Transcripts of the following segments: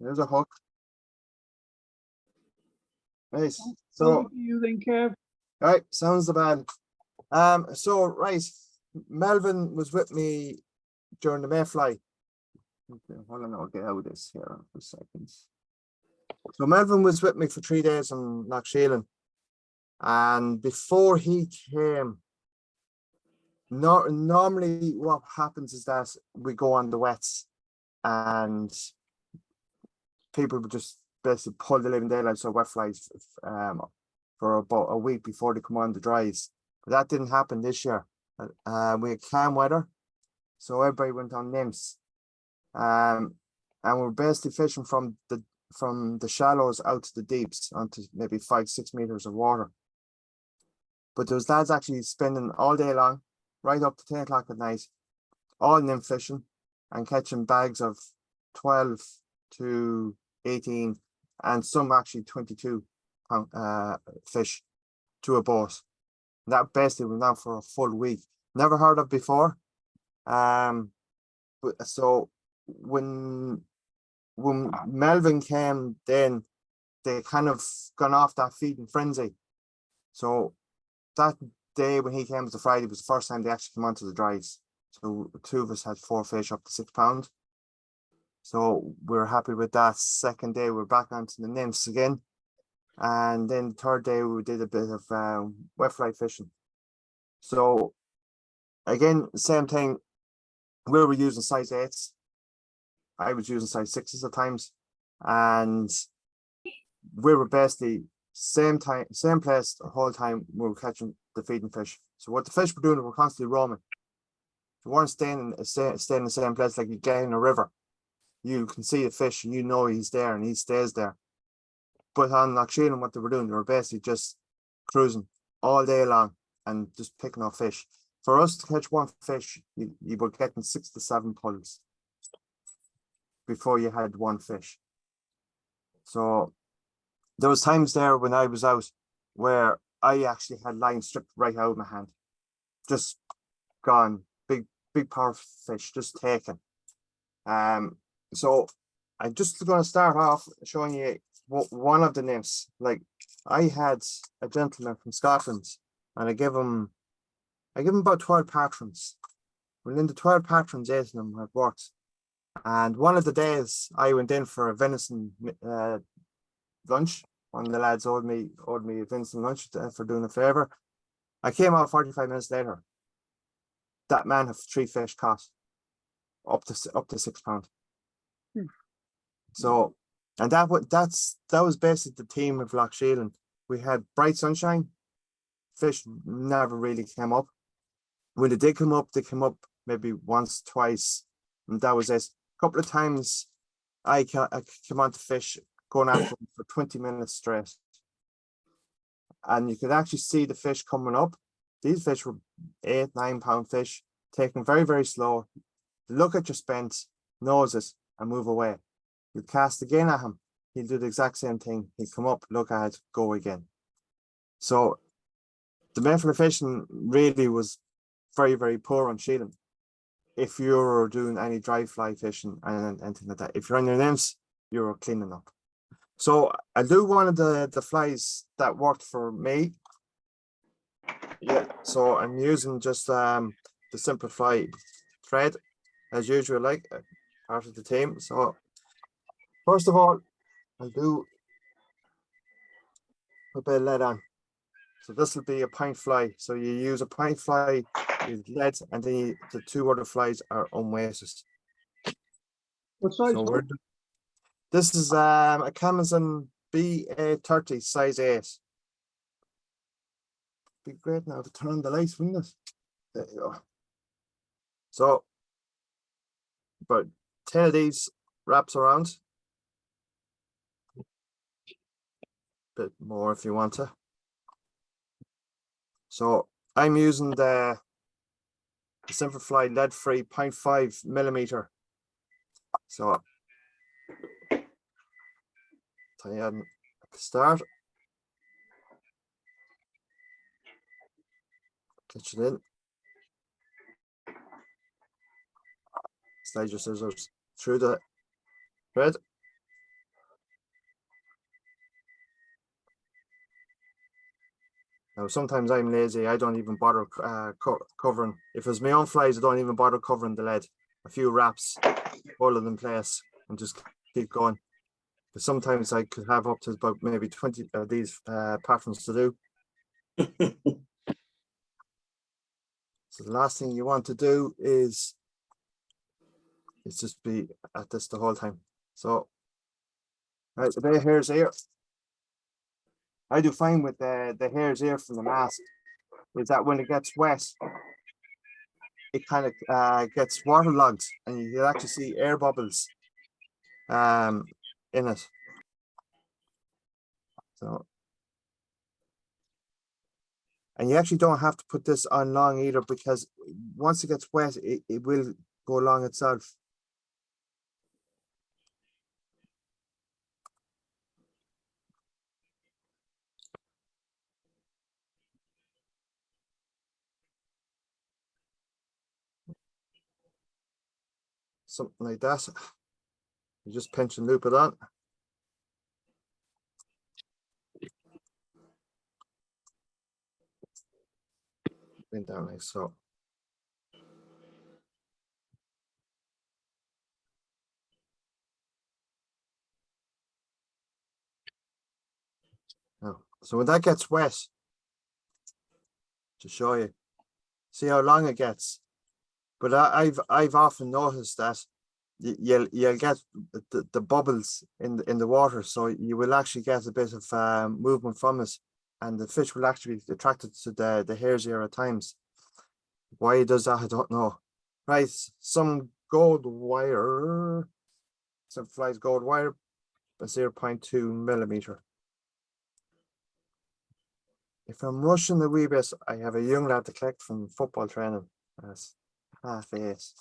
There's a hook. Nice. How So, do you then, Kev? right, sounds the bad. So right, Melvin was with me during the Mayfly. Okay, hold on, I'll get out of this here for a second. So Melvin was with me for 3 days on Lough Sheelin, and before he came, normally what happens is that we go on the wets, and people would just basically pull the living daylights of wet flies for about a week before they come on the dries. But that didn't happen this year. We had calm weather, so everybody went on nymphs. And we're basically fishing from the shallows out to the deeps onto maybe 5-6 meters of water. But those lads actually spending all day long, right up to 10 o'clock at night, all nymph fishing and catching bags of 12 to 18 and some actually 22 pound fish to a boat. And that basically went on for a full week. Never heard of before. But so when Melvin came, then they kind of gone off that feeding frenzy. So that day when he came was the Friday, was the first time they actually came onto the dries. So 2 of us had 4 fish up to 6 pound. So we're happy with that. Second day we're back onto the nymphs again. And then the third day we did a bit of wet fly fishing. So again, same thing. We were using size 8s. I was using size 6s at times. And we were basically same place the whole time we were catching the feeding fish. So what the fish were doing, we were constantly roaming. We weren't staying in the same place like you get in a river. You can see the fish and you know he's there and he stays there. But on Lough Sheelin, what they were doing, they were basically just cruising all day long and just picking off fish. For us to catch one fish, you were getting 6 to 7 pulls before you had one fish. So there was times there when I was out where I actually had line stripped right out of my hand, just gone, big power fish, just taken. So I'm just going to start off showing you one of the nymphs. Like, I had a gentleman from Scotland, and I give him about 12 patrons. Well, in the 12 patrons, 8 of them had worked. And one of the days I went in for a venison lunch. One of the lads owed me a venison lunch for doing a favor. I came out 45 minutes later. That man had 3 fish caught, up to 6 pound. So, and that was basically the theme of Lough Sheelin. We had bright sunshine. Fish never really came up. When they did come up, they came up maybe once, twice, and that was it. A couple of times I came on to fish, going after them for 20 minutes straight. And you could actually see the fish coming up. These fish were 8-9 pound fish, taken very, very slow. Look at your spent, nose it, and move away. You cast again at him, he'll do the exact same thing. He'll come up, look at it, go again. So the Mayfly fishing really was very, very poor on Sheelin. If you're doing any dry fly fishing and anything like that, if you're on your nymphs, you're cleaning up. So I'll do one of the flies that worked for me. Yeah, so I'm using just the Simplify thread as usual, like part of the team. So first of all, I'll do a bit of lead on. So this will be a pint fly. So you use a pint fly with lead, and then the 2 other flies are unweighted. What size? So this is a Kamasan B830 size 8. Be great now to turn on the lights, wouldn't it? There you go. So about 10 of these wraps around. Bit more if you want to. So I'm using the Simplify lead-free 0.5 millimeter. So tie in at the start. Catch it in. Slide your scissors through the thread. Now, sometimes I'm lazy. I don't even bother covering. If it's my own flies, I don't even bother covering the lead. A few wraps, hold it in place, and just keep going. But sometimes I could have up to about maybe 20 of these patterns to do. So the last thing you want to do is just be at this the whole time. So, right, the hairs here. I do fine with the hairs here from the mask. Is that when it gets wet, it kind of gets waterlogged, and you'll actually see air bubbles in it. So, and you actually don't have to put this on long either, because once it gets wet, it will go long itself. Something like that. You just pinch and loop it on. Bring down like so. Now, so when that gets wet, to show you, see how long it gets. But I've often noticed that you'll get the bubbles in the water, so you will actually get a bit of movement from it, and the fish will actually be attracted to the hairs here at times. Why it does that, I don't know. Right, some gold wire, some flies gold wire, 0.2 millimeter. If I'm rushing the wee bit, I have a young lad to collect from football training. That's half ace.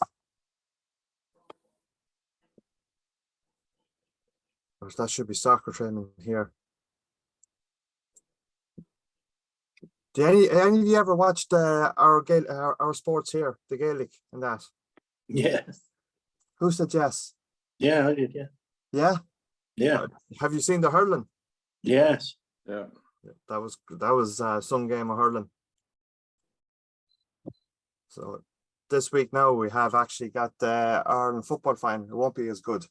That should be soccer training here. Do any of you ever watched our sports here, the Gaelic and that? Yeah. Who said yes? Yeah, I did. Yeah. Yeah. Yeah. Have you seen the hurling? Yes. Yeah. That was some game of hurling. So this week now we have actually got the Ireland football final. It won't be as good.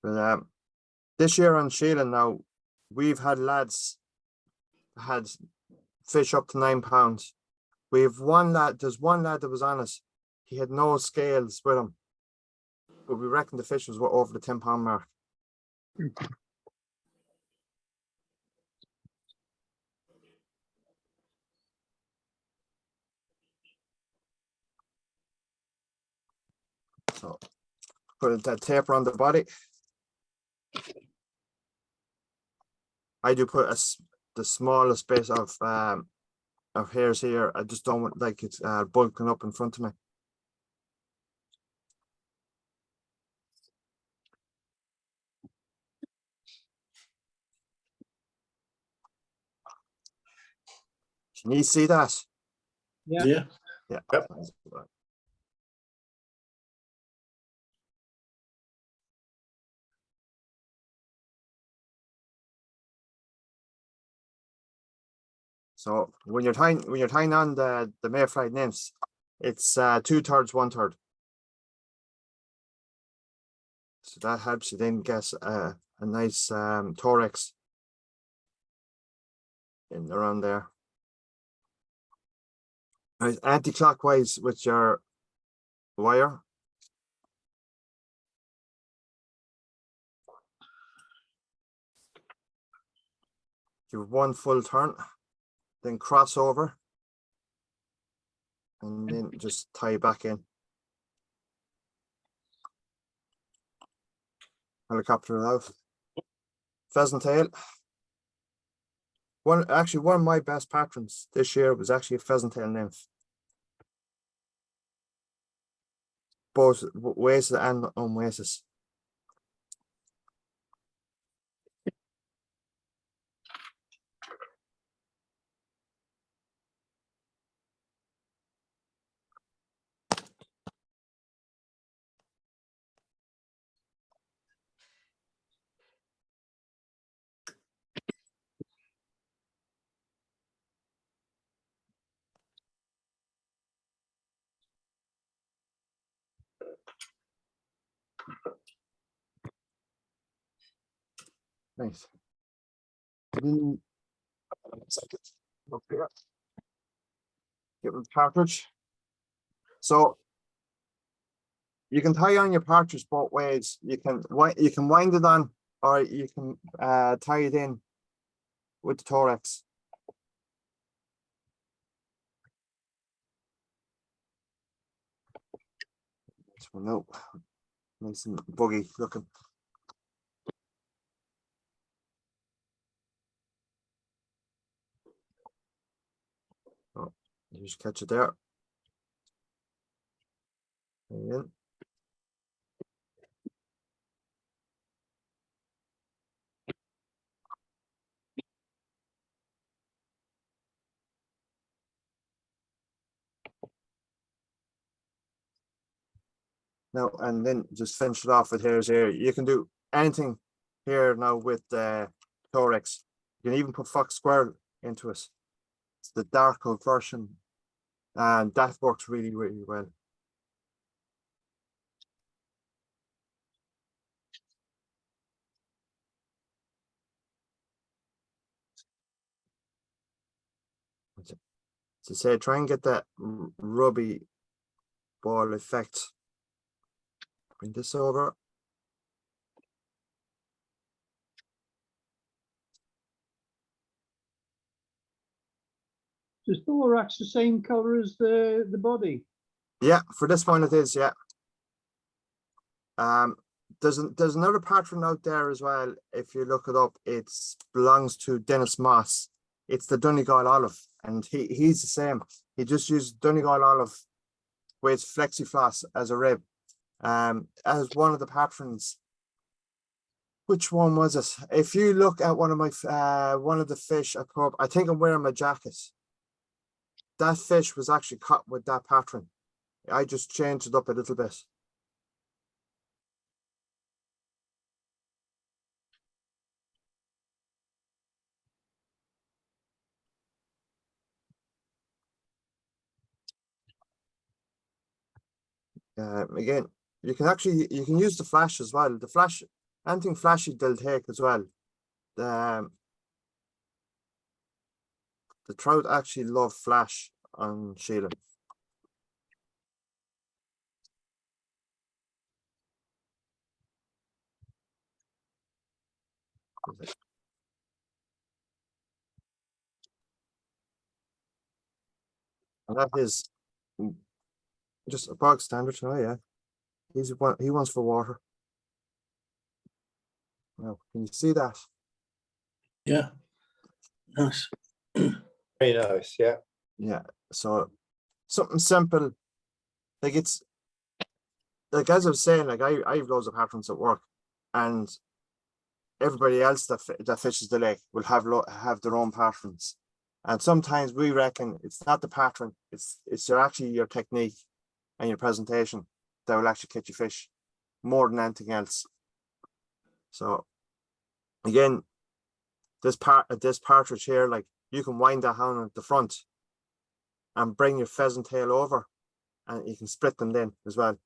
But this year on Sheelin now, we've had lads had fish up to £9. We have one lad. There's one lad that was on it. He had no scales with him, but we reckon the fish was over the £10 mark. So put that taper on the body. I do put the smallest bit of hairs here. I just don't want like it's bulking up in front of me. Can you see that? Yeah. Yeah. Yeah. Yep. So when you're tying on the Mayfly Nymphs, it's 2/3, 1/3. So that helps you then get a nice thorax in around there. Right, anti-clockwise with your wire. Give one full turn, then cross over, and then just tie back in. Helicopter out. Pheasant tail. One of my best patterns this year was actually a pheasant tail nymph. Both wasted and unwasted. Nice. One second. Up here. Get rid of the partridge. So you can tie on your partridge both ways. You can wind it on, or you can tie it in with the thorax. This one out. Nice and buggy looking. Oh, you just catch it there. And now, and then just finish it off with hairs here. You can do anything here now with the thorax. You can even put fox squirrel into it. It's the darker version, and that works really, really well. To say, try and get that rubby ball effect. Bring this over. Is thorax the same color as the body? Yeah, for this one it is, yeah. There's another pattern out there as well. If you look it up, it belongs to Dennis Moss. It's the Donegal olive, and he's the same. He just used Donegal olive with flexifloss as a rib, as one of the patterns. Which one was it? If you look at one of my one of the fish I put up, I think I'm wearing my jacket. That fish was actually caught with that pattern. I just changed it up a little bit. Again, you can use the flash as well. The flash, anything flashy they'll take as well. The trout actually love flash on Sheelin. And that is just a bog standard. Oh yeah, he wants for water. Now, can you see that? Yeah. Nice. Very nice, yeah. Yeah. So something simple, like it's like, as I was saying, like I have loads of patterns at work, and everybody else that fishes the lake will have their own patterns. And sometimes we reckon it's not the pattern, it's actually your technique and your presentation that will actually catch you fish more than anything else. So again, this partridge here, like you can wind that down at the front and bring your pheasant tail over, and you can split them then as well.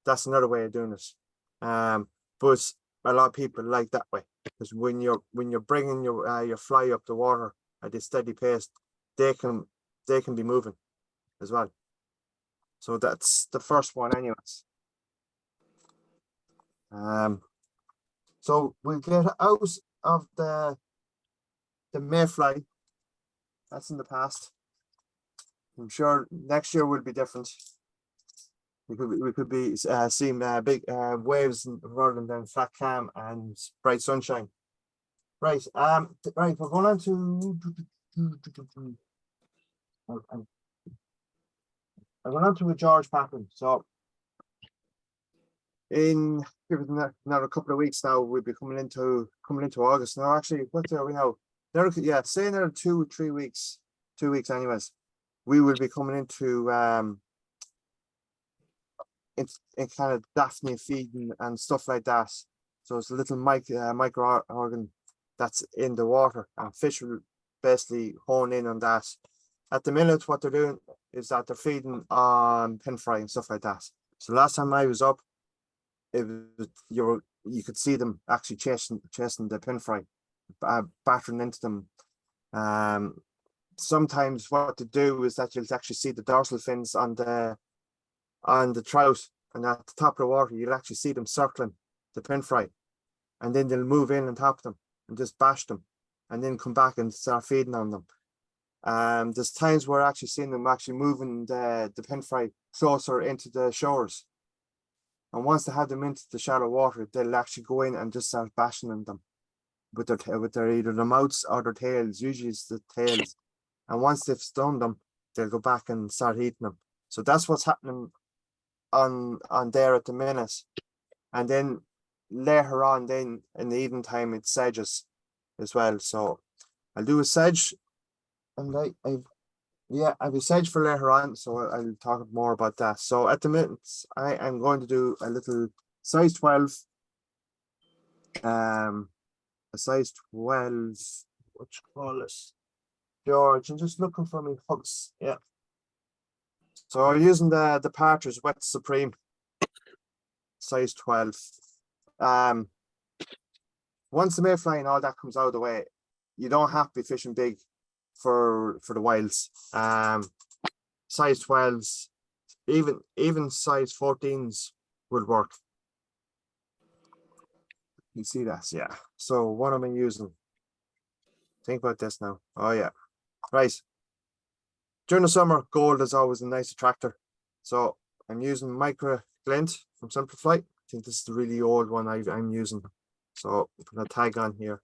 That's another way of doing it. But a lot of people like that way, because when you're bringing your fly up the water at a steady pace, they can be moving as well. So that's the first one anyways. So we'll get out of the Mayfly. That's in the past. I'm sure next year will be different. We could be seeing big waves rather than flat cam and bright sunshine. Right. Right. We're going on to. I'm going on to a George pattern. So in another couple of weeks now, we'll be coming into August. Now, actually, what are we now? Yeah, say another 2-3 weeks. 2 weeks, anyways. We will be coming into in kind of Daphne feeding and stuff like that. So it's a little micro organ that's in the water, and fish will basically hone in on that. At the minute, what they're doing is that they're feeding on pin fry and stuff like that. So last time I was up, it you could see them actually chasing the pin fry, battering into them. Sometimes what to do is that you'll actually see the dorsal fins on the trout, and at the top of the water you'll actually see them circling the pin fry, and then they'll move in and tap them and just bash them, and then come back and start feeding on them. There's times where actually seeing them actually moving the pin fry closer into the shores, and once they have them into the shallow water, they'll actually go in and just start bashing on them with their either their mouths or their tails. Usually it's the tails, and once they've stunned them, they'll go back and start eating them. So that's what's happening on there at the minute. And then later on, then in the evening time, it's sedges as well. So I'll do a sedge, and I've a sedge for later on, so I'll talk more about that. So at the minute, I am going to do a little size 12, a size 12, what you call it, George. I'm just looking for my hooks. Yeah. So I'm using the Partridge Wet Supreme, size 12. Once the mayfly and all that comes out of the way, you don't have to be fishing big for the wilds. Size 12s, even size 14s will work. You see that? Yeah. So what am I using? Think about this now. Oh yeah. Right. During the summer, gold is always a nice attractor. So I'm using Micro Glint from Simplify. I think this is the really old one I'm using. So put a tag on here.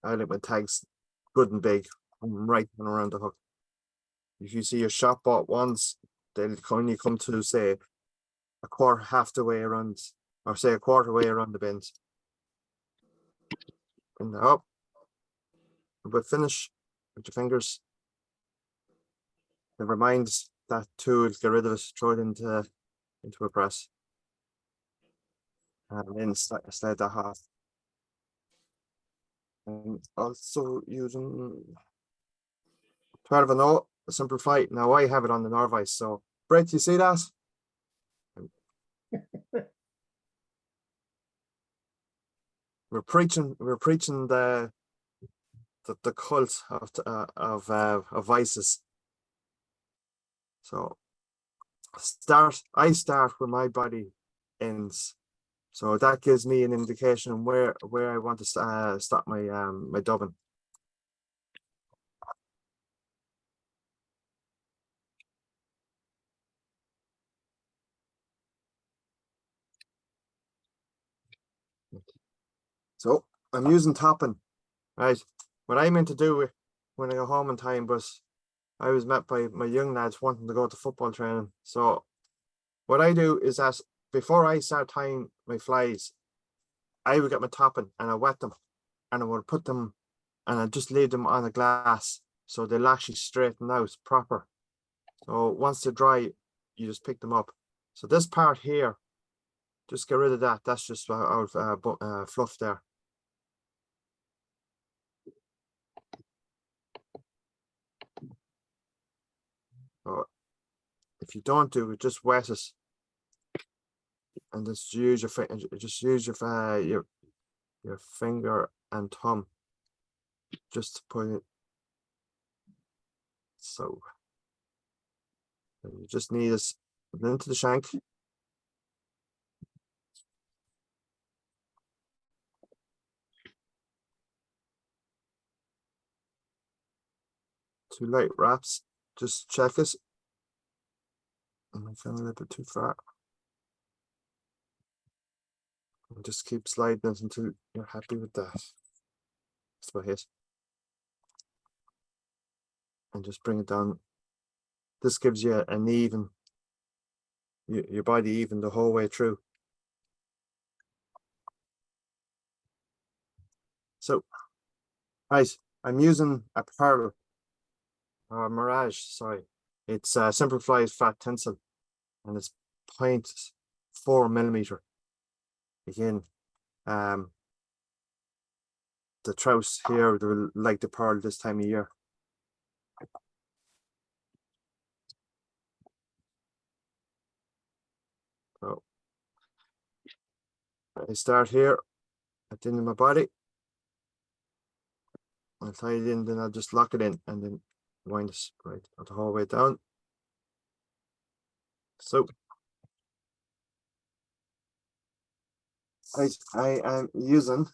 I like my tags good and big, right and around the hook. If you see your shop bought ones, they'll only come to say half the way around, or say a quarter way around the bends. And up. But finish with your fingers. Never mind that tool, get rid of it, throw it into a press. And then slide that half. And also using 12-0, Simplify. Now I have it on the Norvice. So Brett, you see that? We're preaching the cult of vices. So I start where my body ends. So that gives me an indication of where I want to stop my my dubbing. So I'm using topping, right? What I meant to do when I go home in time, but I was met by my young lads wanting to go to football training. So what I do is that before I start tying my flies, I would get my topping and I wet them, and I would put them, and I just leave them on the glass so they'll actually straighten out proper. So once they're dry, you just pick them up. So this part here, just get rid of that. That's just out of fluff there. So if you don't do it, just wet it, and just use your finger and thumb just to put it. So you just need this into the shank. Two light wraps, just check it. And I found a little bit too far. And just keep sliding it until you're happy with that. That's about it. And just bring it down. This gives you an even, your body even the whole way through. So, right, I'm using a pearl, or Mirage, sorry. It's Simplify's fat tinsel, and it's 0.4 millimeter. Again, the trout here, they will like the pearl this time of year. So I start here at the end of my body. I'll tie it in, then I'll just lock it in and then wind this right the whole way down. So I am using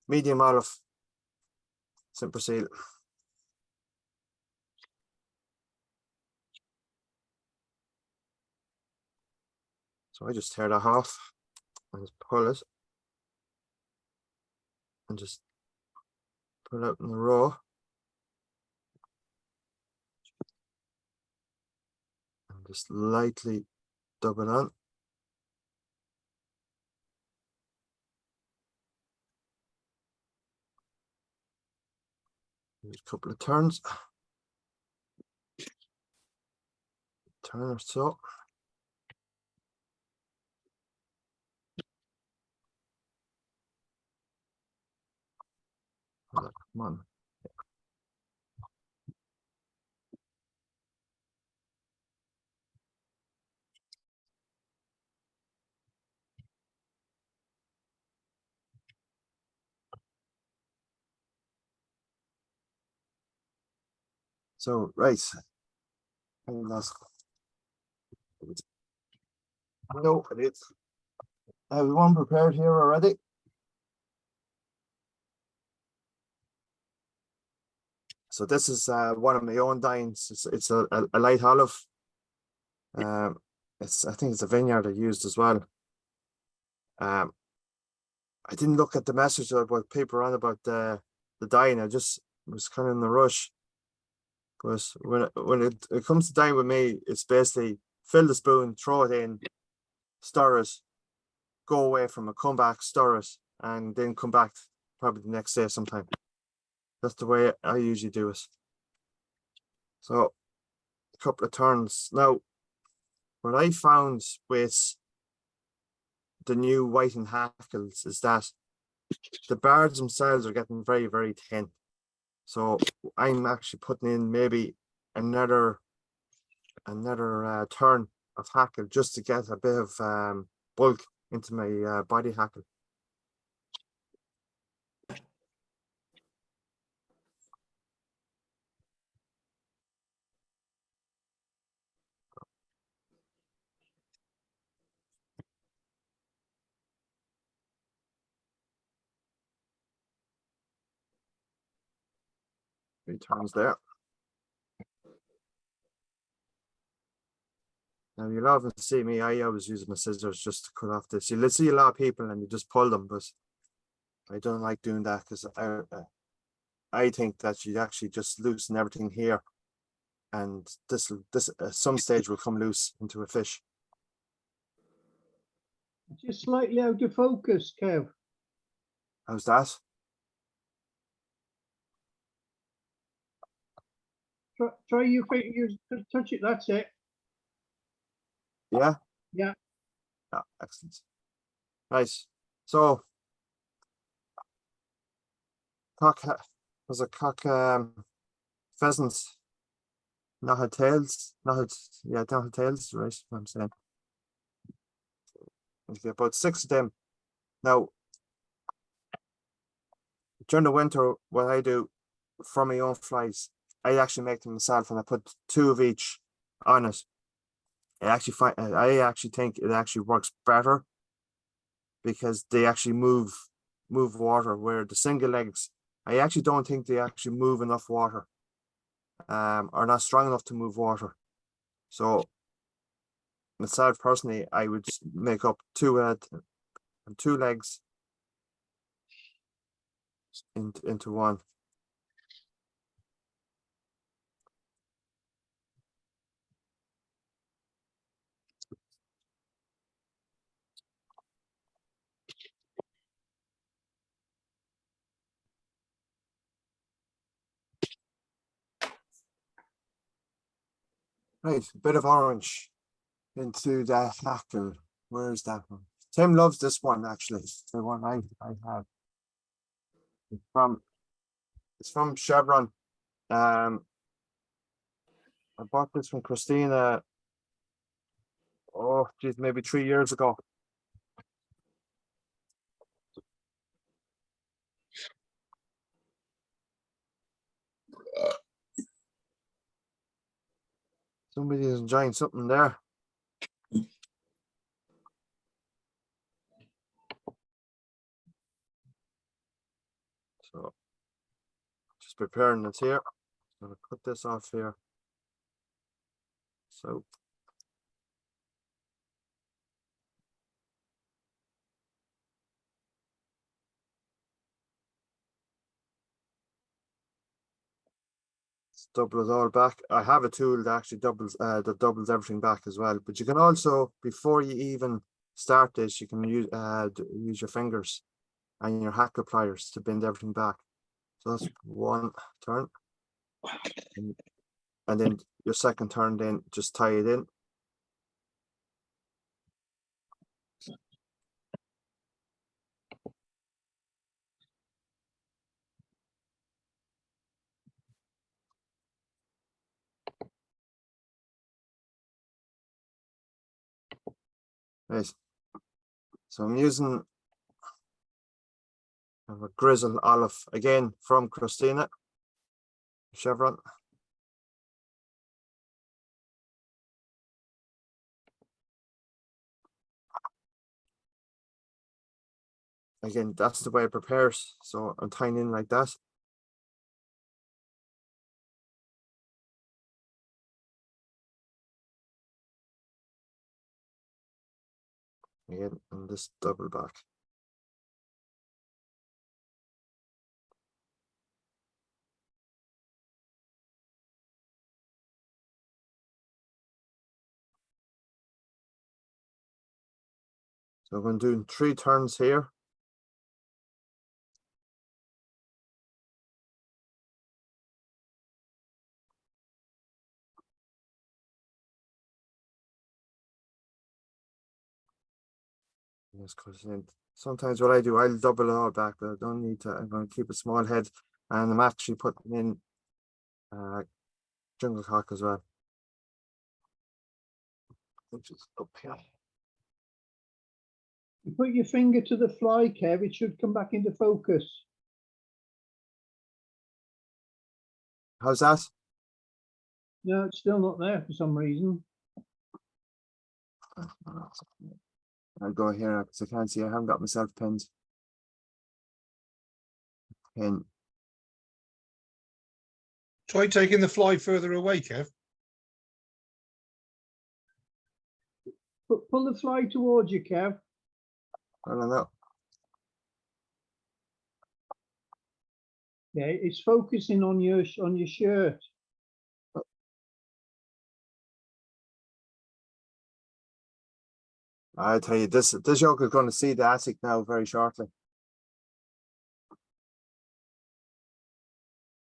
medium olive simple seal. So I just tear that off and just pull it and just put it out in a row. And just lightly dub it on. Give it a couple of turns. Turn or so. Come on. So right. And last. No, it is. I have one prepared here already. So this is one of my own dines. It's a light olive. I think it's a vineyard I used as well. I didn't look at the message or what people on about the dine. I just was kind of in the rush. But when it comes to dine with me, it's basically fill the spoon, throw it in, stir it, go away from it, come back, stir it, and then come back probably the next day sometime. That's the way I usually do it. So a couple of turns. Now, what I found with the new whiting hackles is that the bars themselves are getting very, very thin. So I'm actually putting in maybe another turn of hackle just to get a bit of bulk into my body hackle. Three turns there. Now you'll often see me, I always use my scissors just to cut off this. You'll see a lot of people and you just pull them, but I don't like doing that because I think that you actually just loosen everything here, and this at some stage will come loose into a fish. Just slightly out of focus, Kev. How's that? Try your fingers, touch it, that's it. Yeah? Yeah. Yeah, excellent. Nice. So there's a cock pheasants, not had tails, not had tails, right? What I'm saying. Okay, about 6 of them. Now during the winter, what I do for my own flies, I actually make them myself and I put 2 of each on it. I actually think it actually works better because they actually move water, where the single legs, I actually don't think they actually move enough water, are not strong enough to move water. So myself personally, I would make up 2 legs into one. Right, a bit of orange into that hackle. Where's that one? Tim loves this one actually. The one I have. It's from Chevron. I bought this from Christina oh geez, maybe 3 years ago. Somebody is enjoying something there. So just preparing it here. I'm gonna cut this off here. So let's double it all back. I have a tool that actually doubles everything back as well. But you can also, before you even start this, you can use use your fingers and your hackle pliers to bend everything back. So that's one turn. And then your second turn, then just tie it in. Nice. So I'm using a grizzle olive again from Christina Chevron. Again, that's the way it prepares. So I'm tying in like that. Again, and this double back. So I'm doing 3 turns here. Yes, because sometimes what I do, I'll double it all back, but I don't need to. I'm going to keep a small head, and I'm actually putting in jungle cock as well, which is up here. You put your finger to the fly, Kev, it should come back into focus. How's that? No, it's still not there for some reason. I'll go here because I can't see. I haven't got myself pinned. Pin. Try taking the fly further away, Kev. Pull the fly towards you, Kev. I don't know. Yeah, it's focusing on your shirt. I tell you, this yoke is going to see the attic now very shortly.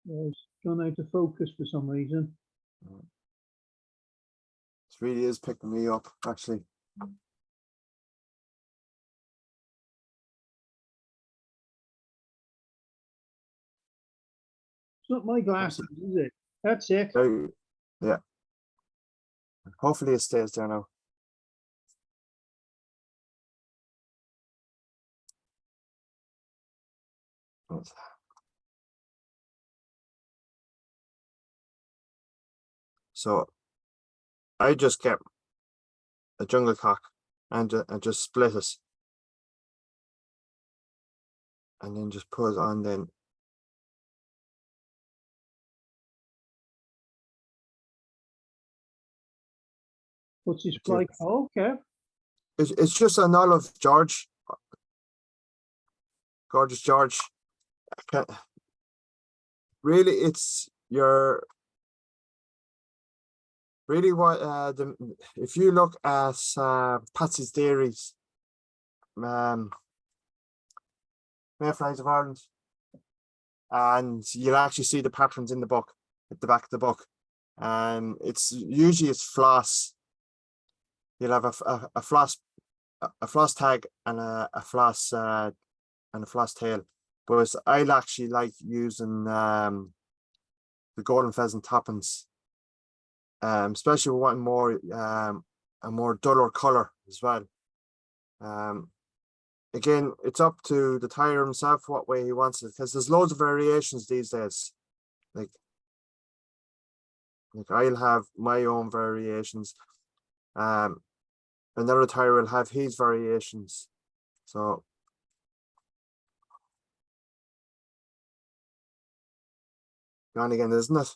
Yeah, it's gone out of focus for some reason. It really is picking me up, actually. It's not my glasses, is it? That's it. Yeah. Hopefully it stays there now. So I just kept a jungle cock and just split it, and then just put it on. Then What's his fly called, Kev? it's just an Olive Gorgeous George. Really, it's your really what if you look at Patsy's Dairies, Mayflies of Ireland, and you'll actually see the patterns in the book at the back of the book. It's usually floss. You'll have a floss tag and a floss tail. But I'll actually like using the golden pheasant toppings, especially if we want more a more duller color as well. Again, it's up to the tyer himself what way he wants it, because there's loads of variations these days. Like I'll have my own variations. Another tyer will have his variations. So gone again, isn't it?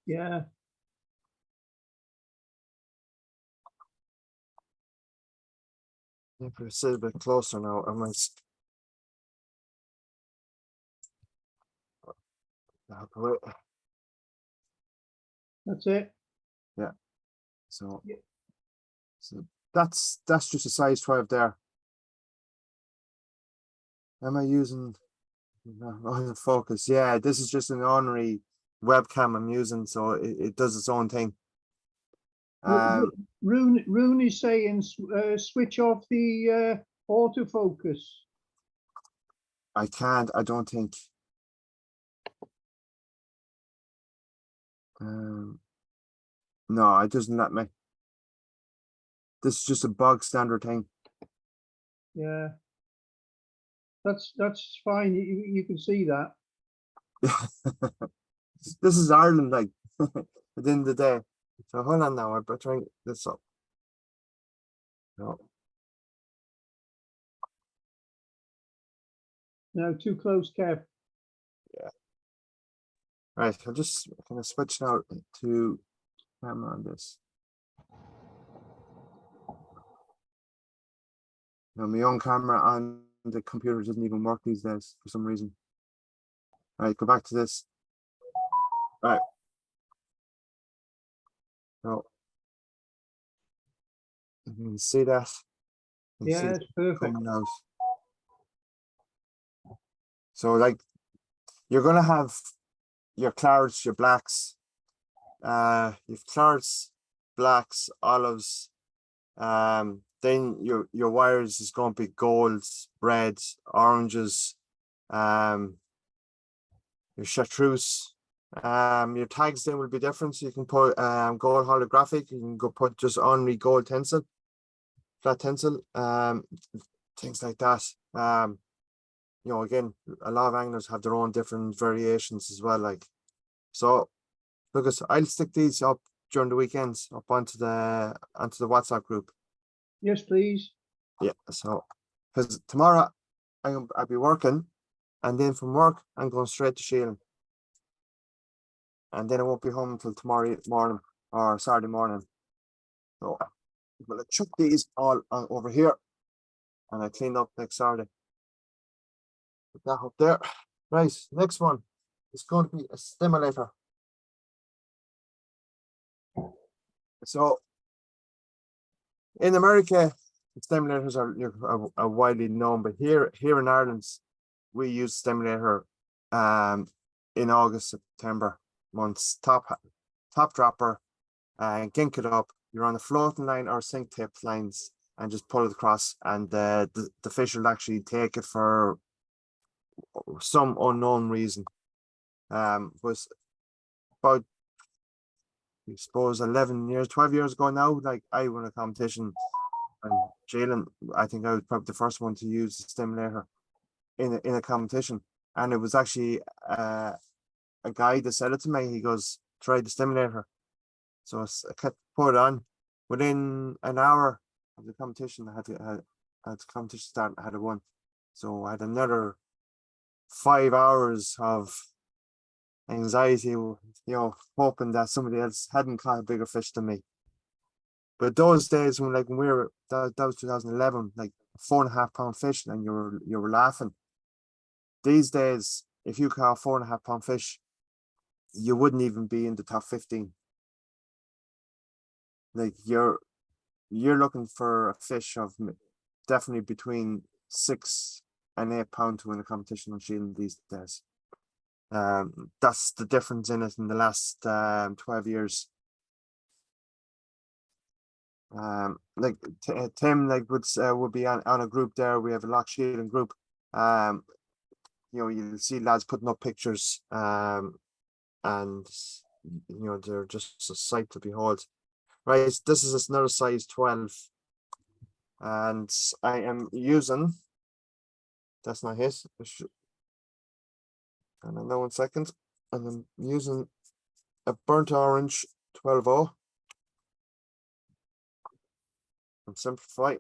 Yeah. If we sit a bit closer now, I might That's it. so, Yeah. so that's just a size 12 there. Am I using no, focus? Yeah, this is just an ordinary webcam I'm using, so it does its own thing. Rune is saying switch off the autofocus. I can't, I don't think. No, it doesn't let me. This is just a bog standard thing. Yeah. That's fine. You can see that. This is Ireland, like at the end of the day. So hold on now, I better try this up. No. No, too close, Kev. Right, I'll just kind of switch now to camera on this. Now my own camera on the computer doesn't even work these days for some reason. All right, go back to this. All right. So you can see that. You can see Yeah, it it's perfect. coming out. So like you're gonna have your clarets, your blacks, you've clarets, blacks, olives, then your wires is going to be golds, reds, oranges, your chartreuse. Your tags then will be different, so you can put gold holographic, you can go put just only gold tinsel, flat tinsel, things like that. You know, again, a lot of anglers have their own different variations as well, like. So because I'll stick these up during the weekends up onto the WhatsApp group. Yes, please. Yeah, so because tomorrow I'll be working, and then from work I'm going straight to Sheelin, and then I won't be home until tomorrow morning or Saturday morning. So well, I chuck these all over here, and I clean up next Saturday. Put that up there. Right, next one is going to be a stimulator. So in America, stimulators are widely known, but here in Ireland, we use stimulator in August, September months. Top dropper, and gink it up. You're on the floating line or sink tip lines, and just pull it across, and the fish will actually take it for some unknown reason. Was about, I suppose, 12 years ago now, like I won a competition, and Jalen, I think I was probably the first one to use the stimulator in a competition, and it was actually a guy that said it to me. He goes, try the stimulator. So I kept put it on. Within an hour of the competition, I had the competition start, I had a won. So I had another 5 hours of anxiety, you know, hoping that somebody else hadn't caught a bigger fish than me. But those days when we were, that was 2011, like 4.5 pound fish, and you were laughing. These days, if you caught a 4.5 pound fish, you wouldn't even be in the top 15. Like you're looking for a fish of definitely between 6 and 8 pound to win a competition on Sheelin these days. That's the difference in it in the last 12 years. Like Tim would be on a group there. We have a Lough Sheelin group. You know, you'll see lads putting up pictures, and you know, they're just a sight to behold. Right, this is another size 12. And I am using, that's not his. And then 1 second. And I'm using a burnt orange 12-0. And simplify.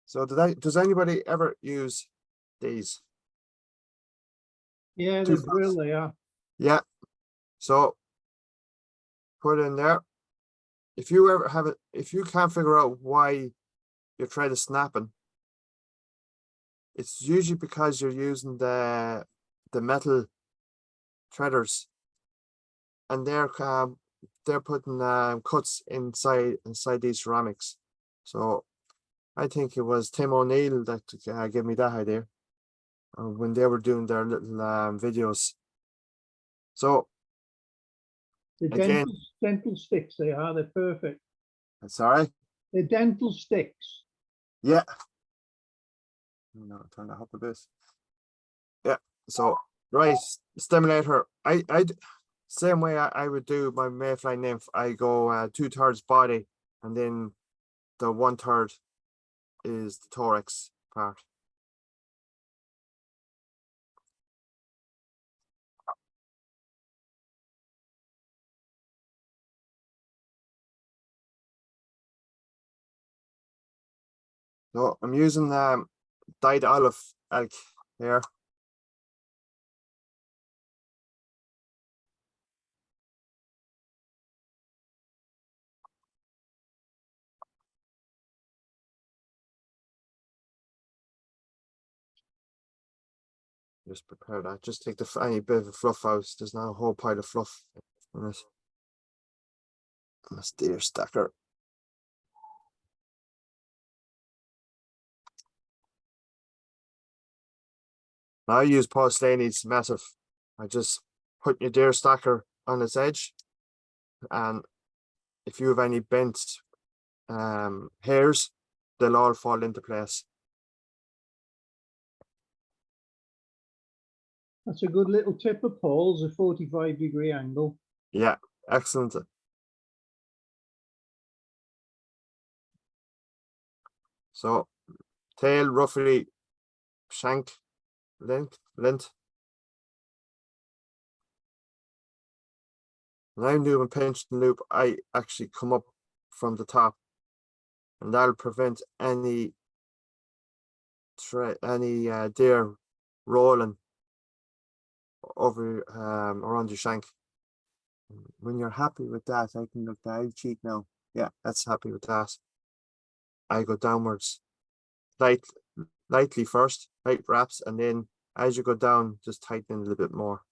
So does anybody ever use these? Yeah, Two they're brill, they are. Yeah. So put it in there. If you ever have it, if you can't figure out why your thread is snapping, it's usually because you're using the metal threaders, and they're putting cuts inside these ceramics. So I think it was Tim O'Neill that gave me that idea when they were doing their little videos. So The again, dental sticks, they are. They're perfect. sorry. They're dental sticks. Yeah. No, turn that up a bit. Yeah. So right, stimulator. I same way I would do my Mayfly Nymph. I go 2/3 body, and then the 1/3 is the thorax part. So I'm using dyed olive elk here. Just prepare that. Just take any bit of the fluff out. There's not a whole pile of fluff in it. That's deer stacker. Now I use Paul Slaney's massive. I just put your deer stacker on its edge, and if you have any bent hairs, they'll all fall into place. That's a good little tip of Paul's, a 45-degree angle. Yeah, excellent. So tail roughly shank length. When I'm doing pinch and loop, I actually come up from the top, and that'll prevent any deer rolling over around your shank. When you're happy with that, I can look that. I cheat now. Yeah, that's happy with that. I go downwards, lightly first, light wraps, and then as you go down, just tighten a little bit more.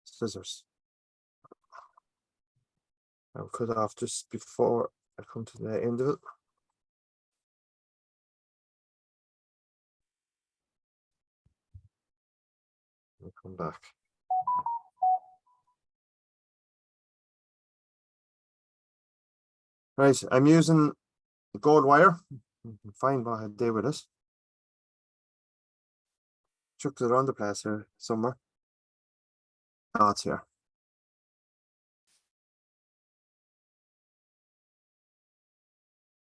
Scissors. I'll cut off just before I come to the end of it. I'll come back. Right, I'm using gold wire. You can find what I did with it. Chucked it around the place here somewhere. Oh, it's here.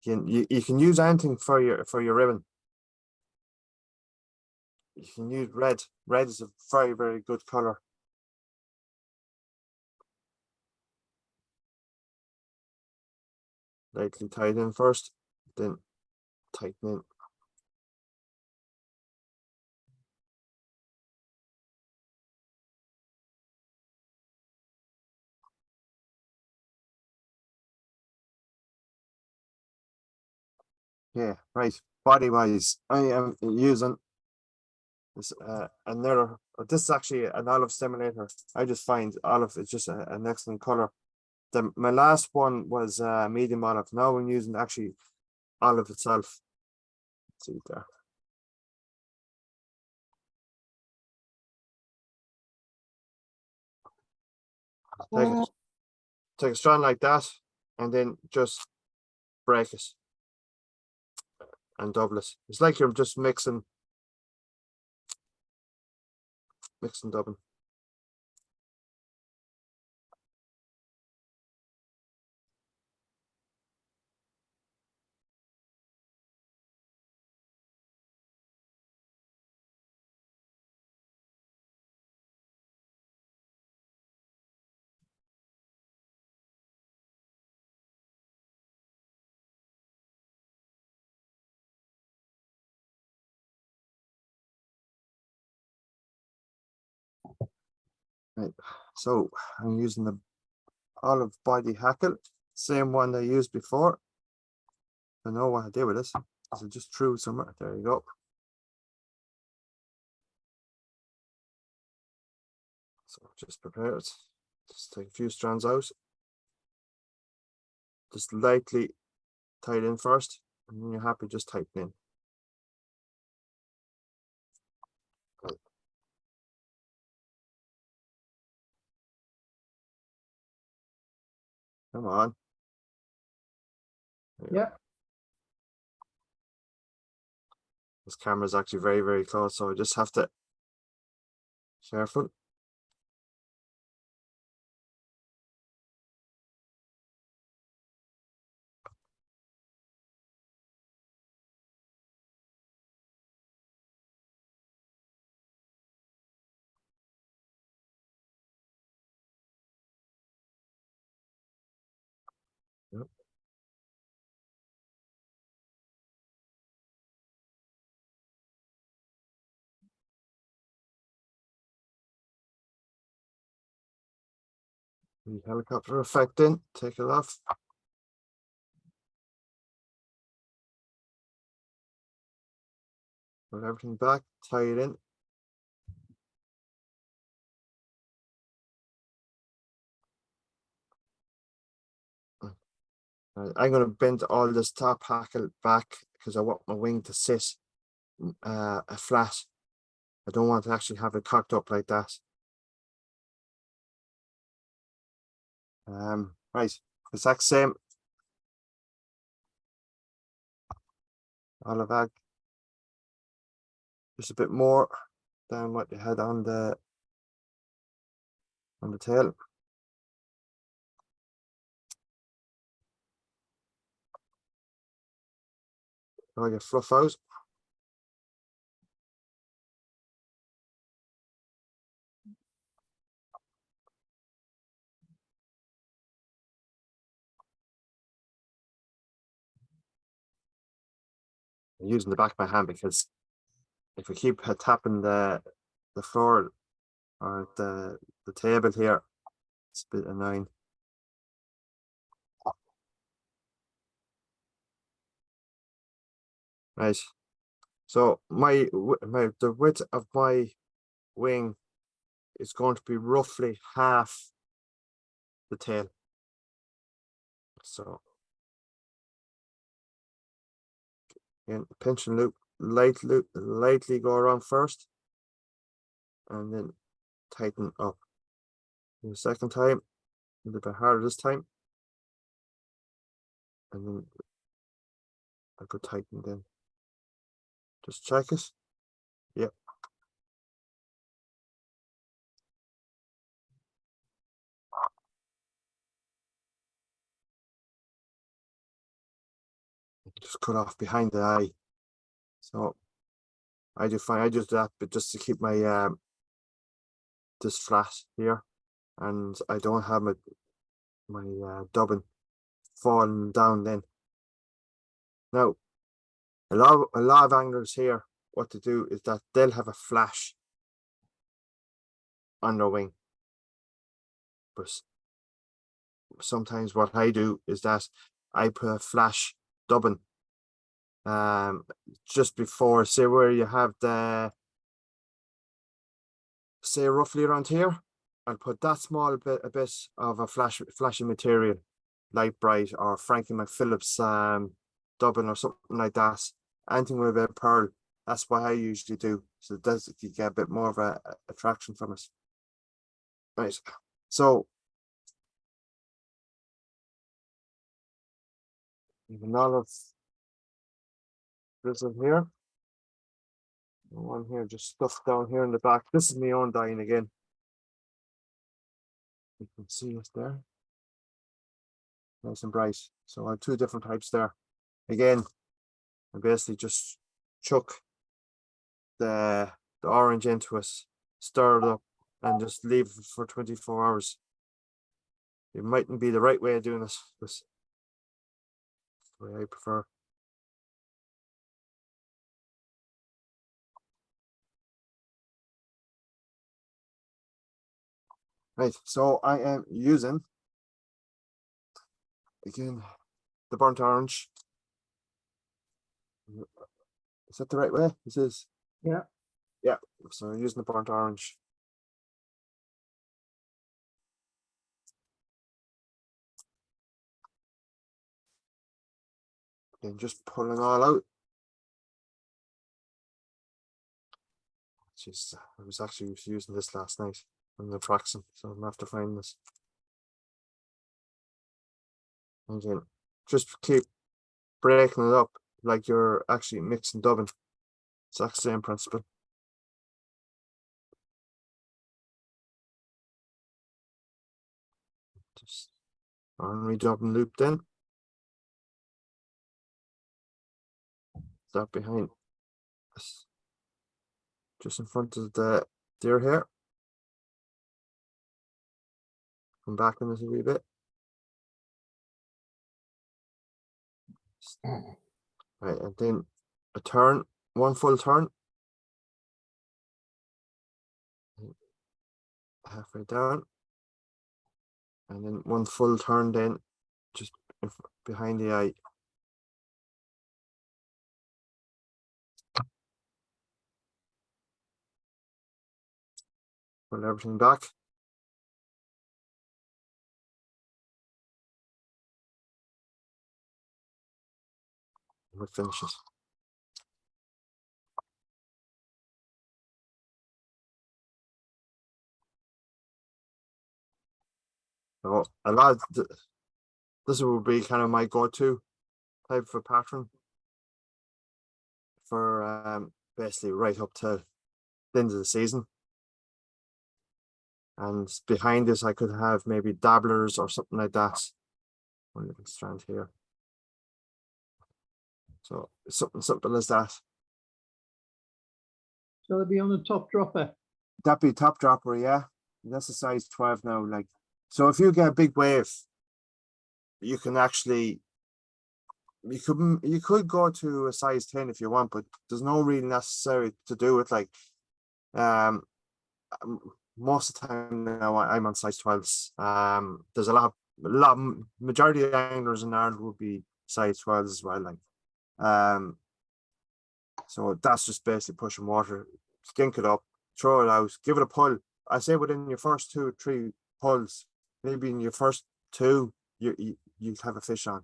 You can use anything for your ribbon. You can use red. Red is a very, very good color. Lightly tied in first, then tighten in. Yeah, right. Body wise, I am using this another. This is actually an olive stimulator. I just find olive is just an excellent color. My last one was medium olive. Now I'm using actually olive itself. Let's see there. Take a strand like that, and then just break it. and double it. It's like you're just mixing, double. Right, so I'm using the olive body hackle, same one I used before. I know what I did with this. So just threw somewhere. There you go. So just prepare it. Just take a few strands out. Just lightly tie it in first, and when you're happy, just tighten in. Right. Come on. There you go. Yeah. This camera is actually very, very close, so I just have to careful. Yep. The helicopter effect in, take it off. Put everything back, tie it in. I'm going to bend all this top hackle back because I want my wing to sit flat. I don't want to actually have it cocked up like that. Right, exact same. Olive egg. Just a bit more down what you had on the tail. Now I get fluff out. I'm using the back of my hand because if we keep tapping the floor or the table here, it's a bit annoying. Right. So the width of my wing is going to be roughly half the tail. So again, pinch and loop, lightly go around first, and then tighten up. The second time, a little bit harder this time, and then I go tighten then. Just check it. Yep. Just cut off behind the eye. So I do fine. I just do that, but just to keep my this flat here, and I don't have my dubbing falling down then. Now, a lot of anglers here, what to do is that they'll have a flash on their wing. But sometimes what I do is that I put a flash dubbing just before, say where you have the, say roughly around here, I'll put that small bit, a bit of a flashing material, light bright, or Frankie McPhillips dubbing or something like that. Anything with a bit of pearl. That's what I usually do. So it does, you get a bit more of a attraction from it. Right. So even olive drizzle here. One here just stuffed down here in the back. This is my own dyeing again. You can see it there. Nice and bright. So I have two different types there. Again, I basically just chuck the orange into it, stir it up, and just leave it for 24 hours. It mightn't be the right way of doing this, but it's the way I prefer. Right, so I am using, again, the burnt orange. Is that the right way? This is. Yeah. Yeah, so I'm using the burnt orange. Then just pulling all out. Jeez, I was actually using this last night on the Traxon, so I'm gonna have to find this. And then just keep breaking it up like you're actually mixing dubbing. Exact same principle. Just redubbing loop then. That behind this, just in front of the deer hair. Come back in this a wee bit. Right, and then a turn, one full turn. Halfway down. And then one full turn then, just behind the eye. Pull everything back. We'll finish it. So a lot of this will be kind of my go-to type of pattern for basically right up to the end of the season. And behind this I could have maybe dabblers or something like that. One little strand here. So something simple as that. So they'll be on the top dropper. That'd be top dropper, yeah. That's a size 12 now. Like, so if you get a big wave, you can actually you could go to a size 10 if you want, but there's no really necessary to do it. Like most of the time now I'm on size 12s. There's a lot majority of anglers in Ireland would be size 12s as well. Like so that's just basically pushing water, skink it up, throw it out, give it a pull. I say within your first 2 or 3 pulls, maybe in your first 2, you have a fish on.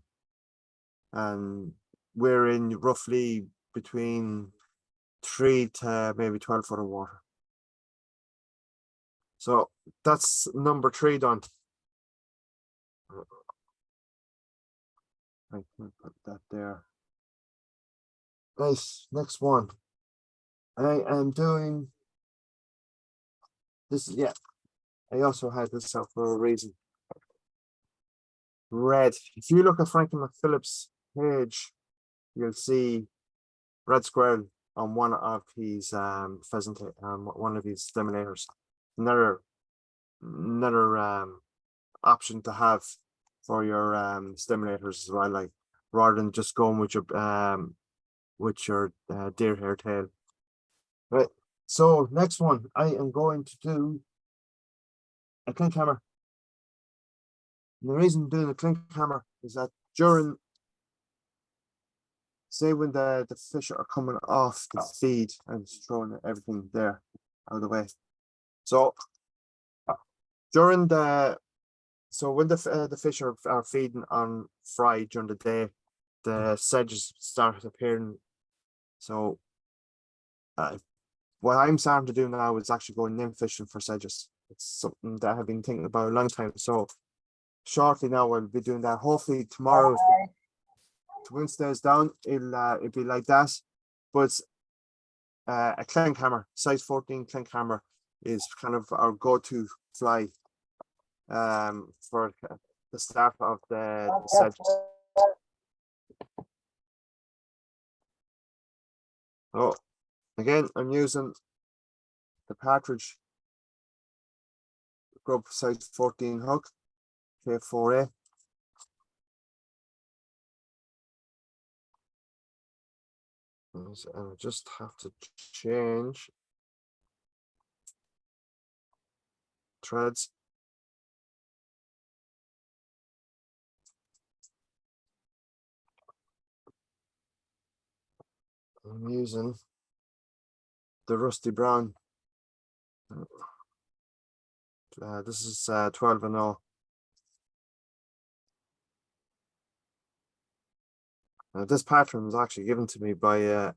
And we're in roughly between 3 to maybe 12 foot of water. So that's number 3 done. I can put that there. Nice. Next one. I am doing this. Yeah, I also had this out for a reason. Red. If you look at Franklin McPhillips' page, you'll see red squirrel on one of his pheasant, one of his stimulators. Another option to have for your stimulators as well, like rather than just going with your deer hair tail. Right. So next one, I am going to do a Klinkhamer. And the reason I'm doing a Klinkhamer is that during, say when the fish are coming off the feed and throwing everything there out of the way. So during when the fish are feeding on fry during the day, the sedges start appearing. So what I'm starting to do now is actually going nymph fishing for sedges. It's something that I've been thinking about a long time. So shortly now I'll be doing that. Hopefully tomorrow, if the wind stays down, it'll be like that. but it's a Klinkhamer, size 14 Klinkhamer is kind of our go-to fly for the start of the Sedge. Oh, again, I'm using the partridge grub size 14 hook, K4A. And I just have to change threads. I'm using the rusty brown. This is 12 and 0. This pattern was actually given to me by a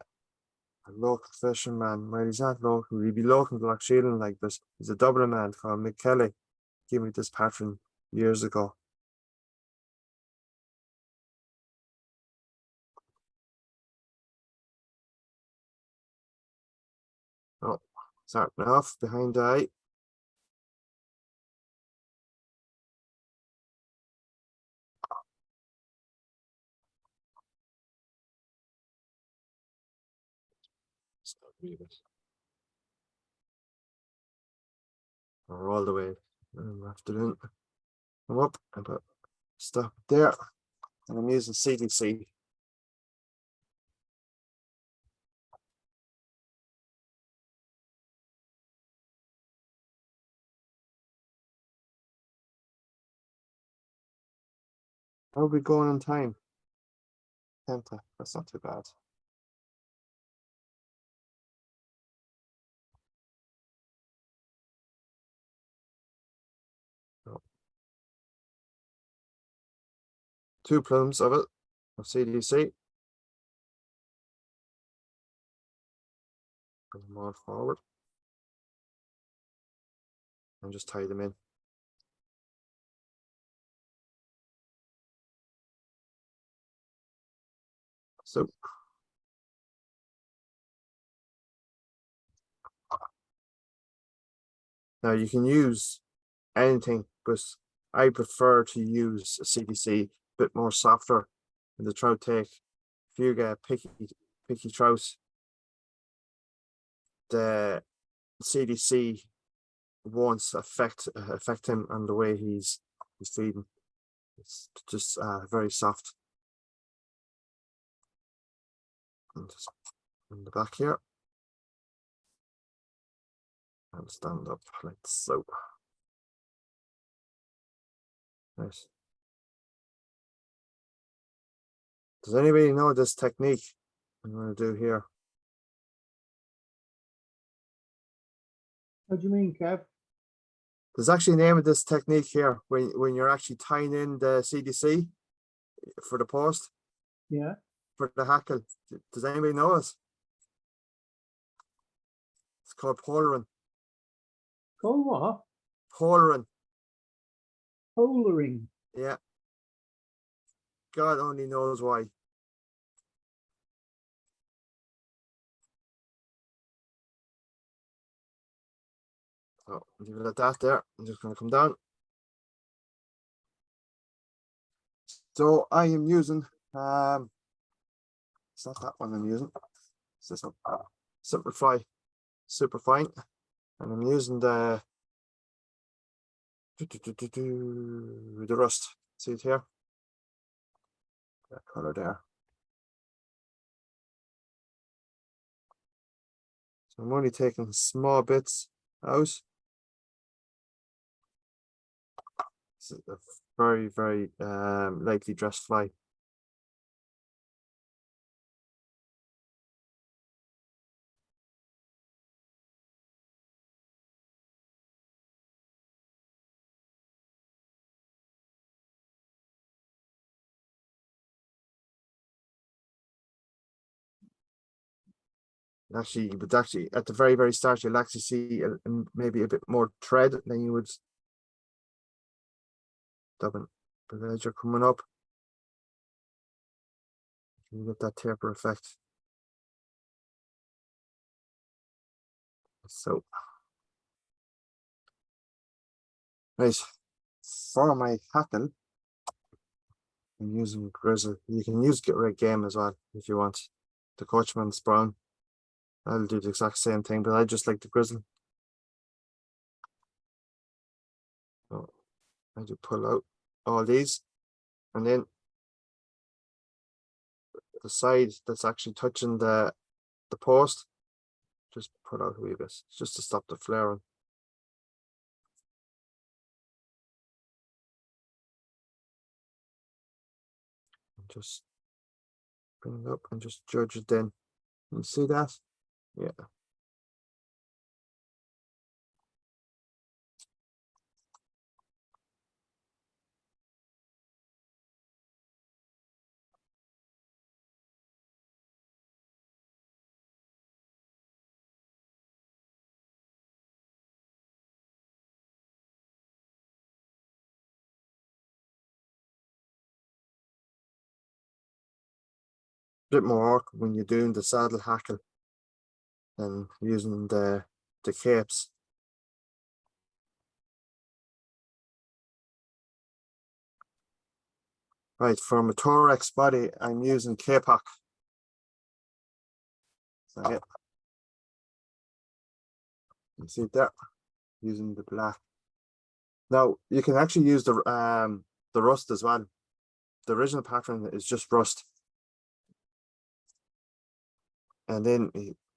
local fisherman. Well, he's not local, he'd be local to Lough Sheelin, like, but he's a Dublin man called Mick Kelly. Gave me this pattern years ago. Oh, starting off behind the eye. Or all the way after doing. Come up and put stop there. And I'm using CDC. How are we going on time? 10 to, that's not too bad. No. 2 plumes of it, of CDC. Bring them all forward. And just tie them in. So. Now you can use anything, but I prefer to use a CDC, a bit more softer in the trout take. If you get picky trout, the CDC won't affect him and the way he's feeding. It's just very soft. And just in the back here. And stand up like so. Nice. Does anybody know this technique I'm going to do here? What do you mean, Kev? There's actually a name of this technique here when you're actually tying in the CDC for the post. Yeah. For the hackle. Does anybody know it? It's called polaring. Called what? Polaring. Polering. Yeah. God only knows why. So leave it at that there. I'm just going to come down. So I am using it's not that one I'm using. It's this one. Simplify super fine. And I'm using the rust. See it here? That color there. So I'm only taking small bits out. This is a very, very lightly dressed fly. Actually, you would actually at the very, very start, you'll actually see maybe a bit more thread than you would. But as you're coming up, you get that taper effect. So, right, for my hackle, I'm using grizzle. You can use get red game as well if you want. The coachman's brown. I'll do the exact same thing, but I just like the grizzle. So I do pull out all these, and then the side that's actually touching the post, just pull out a wee bit, just to stop the flaring. And just bring it up and just judge it then. You see that? Yeah. Bit more work when you're doing the saddle hackle than using the capes. Right, for my thorax body, I'm using K-Pock. So yeah, you see it there, using the black. Now you can actually use the rust as well. The original pattern is just rust, and then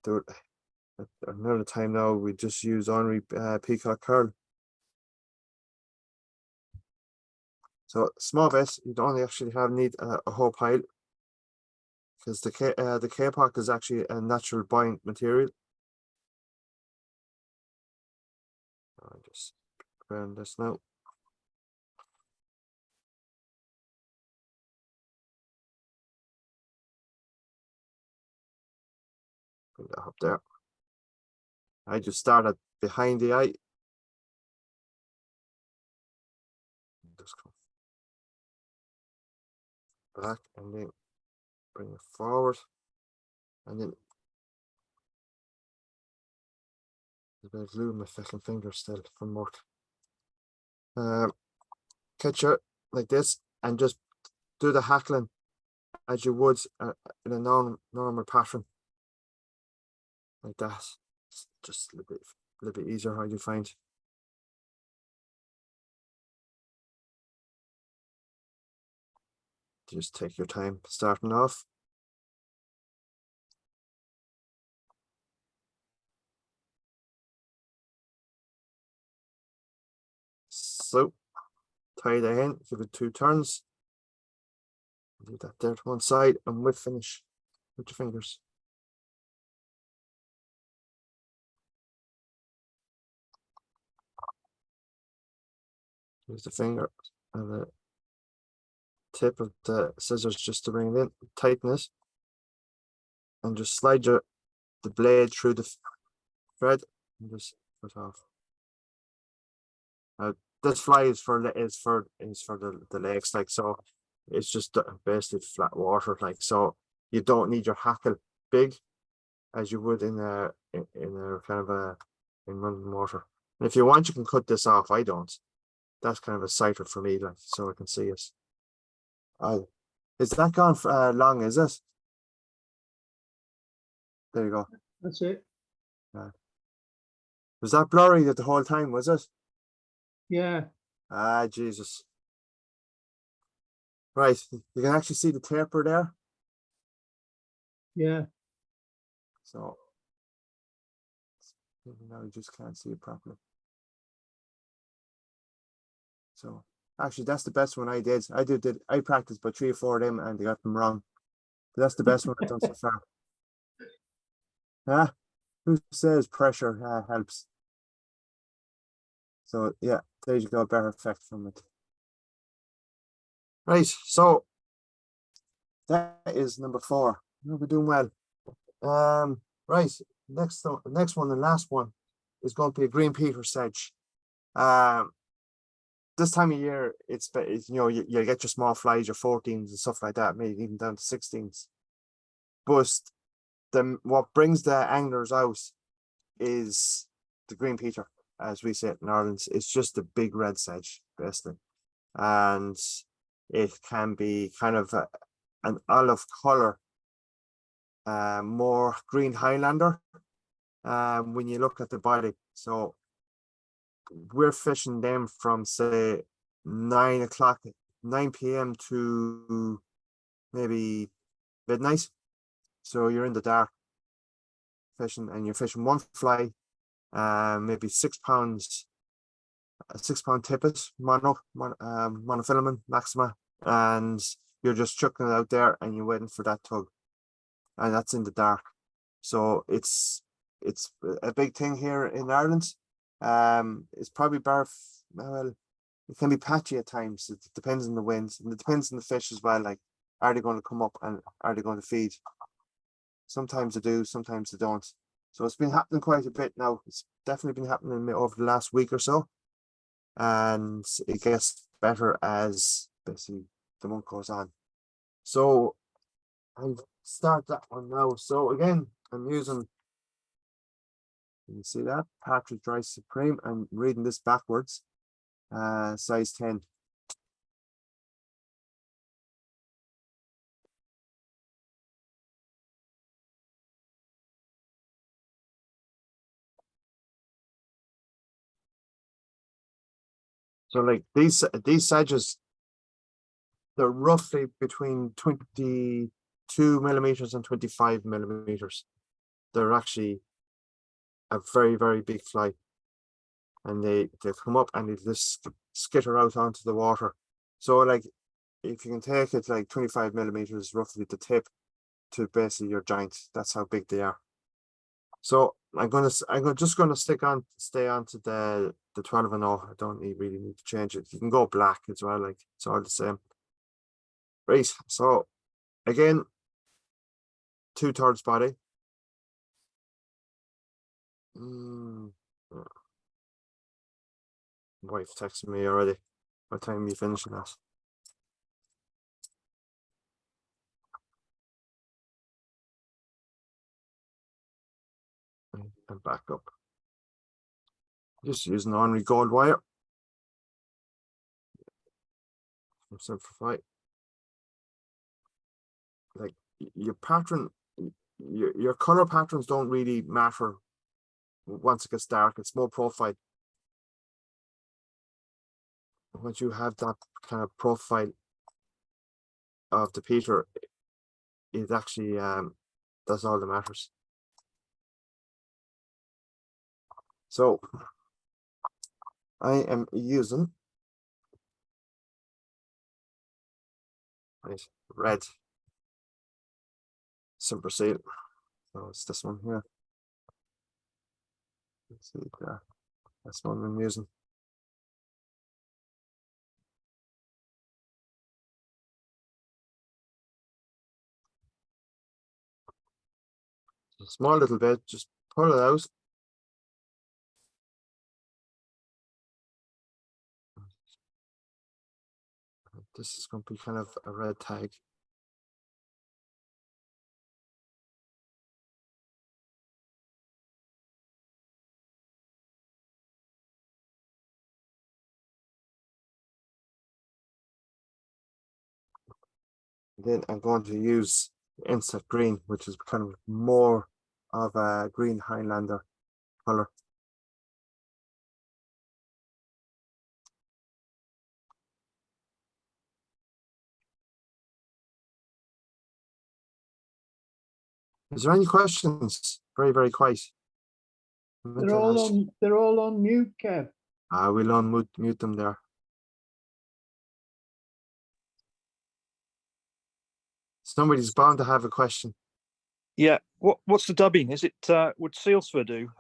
do it at another time. Now we just use ornery peacock curl. So small bit, you don't actually need a whole pile, because the K-Pock is actually a natural buoyant material. I just burn this now. Put that up there. I just started behind the eye. Just come back and then bring it forward, and then there's a bit of glue in my fucking finger still from work. Catch it like this and just do the hackling as you would in a normal pattern, like that. It's just a little bit easier, how you find. Just take your time starting off. So tie the end, give it 2 turns. Leave that there to one side, and we'll finish with your fingers. Use the finger and the tip of the scissors just to bring it in, tighten it, and just slide the blade through the thread and just put off. This fly is for the legs, like, so it's just basically flat water, like, so you don't need your hackle big as you would in a kind of in running water. And if you want, you can cut this off. I don't. That's kind of a sighter for me, like, so I can see it. Is that gone for long? Is it? There you go. That's it. Was that blurry the whole time? Was it? Yeah. Ah, Jesus. Right, you can actually see the taper there. Yeah. So now you just can't see it properly. So actually, that's the best one I did. I practiced about 3 or 4 of them, and they got them wrong. But that's the best one I've done so far. Who says pressure helps? So yeah, there you go, better effect from it. Right, so that is number 4. We're doing well. Right, next one, the last one, is going to be a green peat or sedge. This time of year, it's you get your small flies, your 14s and stuff like that, maybe even down to 16s. But what brings the anglers out is the green peter, as we say it in Ireland. It's just a big red sedge, basically. And it can be kind of an olive color, more green Highlander when you look at the body. So we're fishing them from say 9 p.m. to maybe midnight. So you're in the dark fishing, and you're fishing one fly, maybe 6 pounds, a 6 pound tippet, monofilament maxima, and you're just chucking it out there and you're waiting for that tug, and that's in the dark. So it's a big thing here in Ireland. It's probably well, it can be patchy at times. It depends on the winds, and it depends on the fish as well. Like, are they going to come up and are they going to feed? Sometimes they do, sometimes they don't. So it's been happening quite a bit now. It's definitely been happening over the last week or so, and it gets better as basically the month goes on. So I'll start that one now. So again, I'm using, you see that, Partridge Dry Supreme. I'm reading this backwards, size 10. So like these sedges, they're roughly between 22 millimeters and 25 millimeters. They're actually a very, very big fly, and they come up and they just skitter out onto the water. So like, if you can take it like 25 millimeters roughly the tip to basically your giant, that's how big they are. So I'm just gonna stay on to the 12-0. I don't really need to change it. You can go black as well, like it's all the same. Right, so again, 2/3 body. Wife texted me already. What time are you finishing that? And back up. Just using ornery gold wire. Simplify. Like your pattern, your color patterns don't really matter once it gets dark. It's more profile. Once you have that kind of profile of the Peter, it actually that's all that matters. So I am using red Simper Seal. So it's this one here. Let's see there. That's one I'm using. A small little bit, just pull it out. This is going to be kind of a red tag. Then I'm going to use Insect Green, which is kind of more of a green Highlander color. Is there any questions? Very, very quiet. They're all on mute, Kev. We'll unmute them there. Somebody's bound to have a question. Yeah. What's the dubbing? Is it would Sealsford do?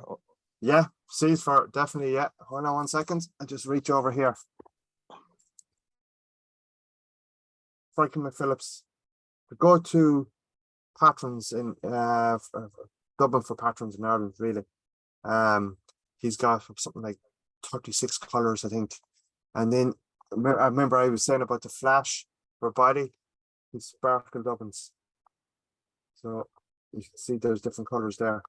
Yeah, see for definitely, yeah. Hold on 1 second. I just reach over here. Franklin McPhillips. The go-to patrons in Dublin for patrons in Ireland, really. He's got something like 36 colors, I think. And then I remember I was saying about the flash for body, his sparkle dubbins. So you can see there's different colors there.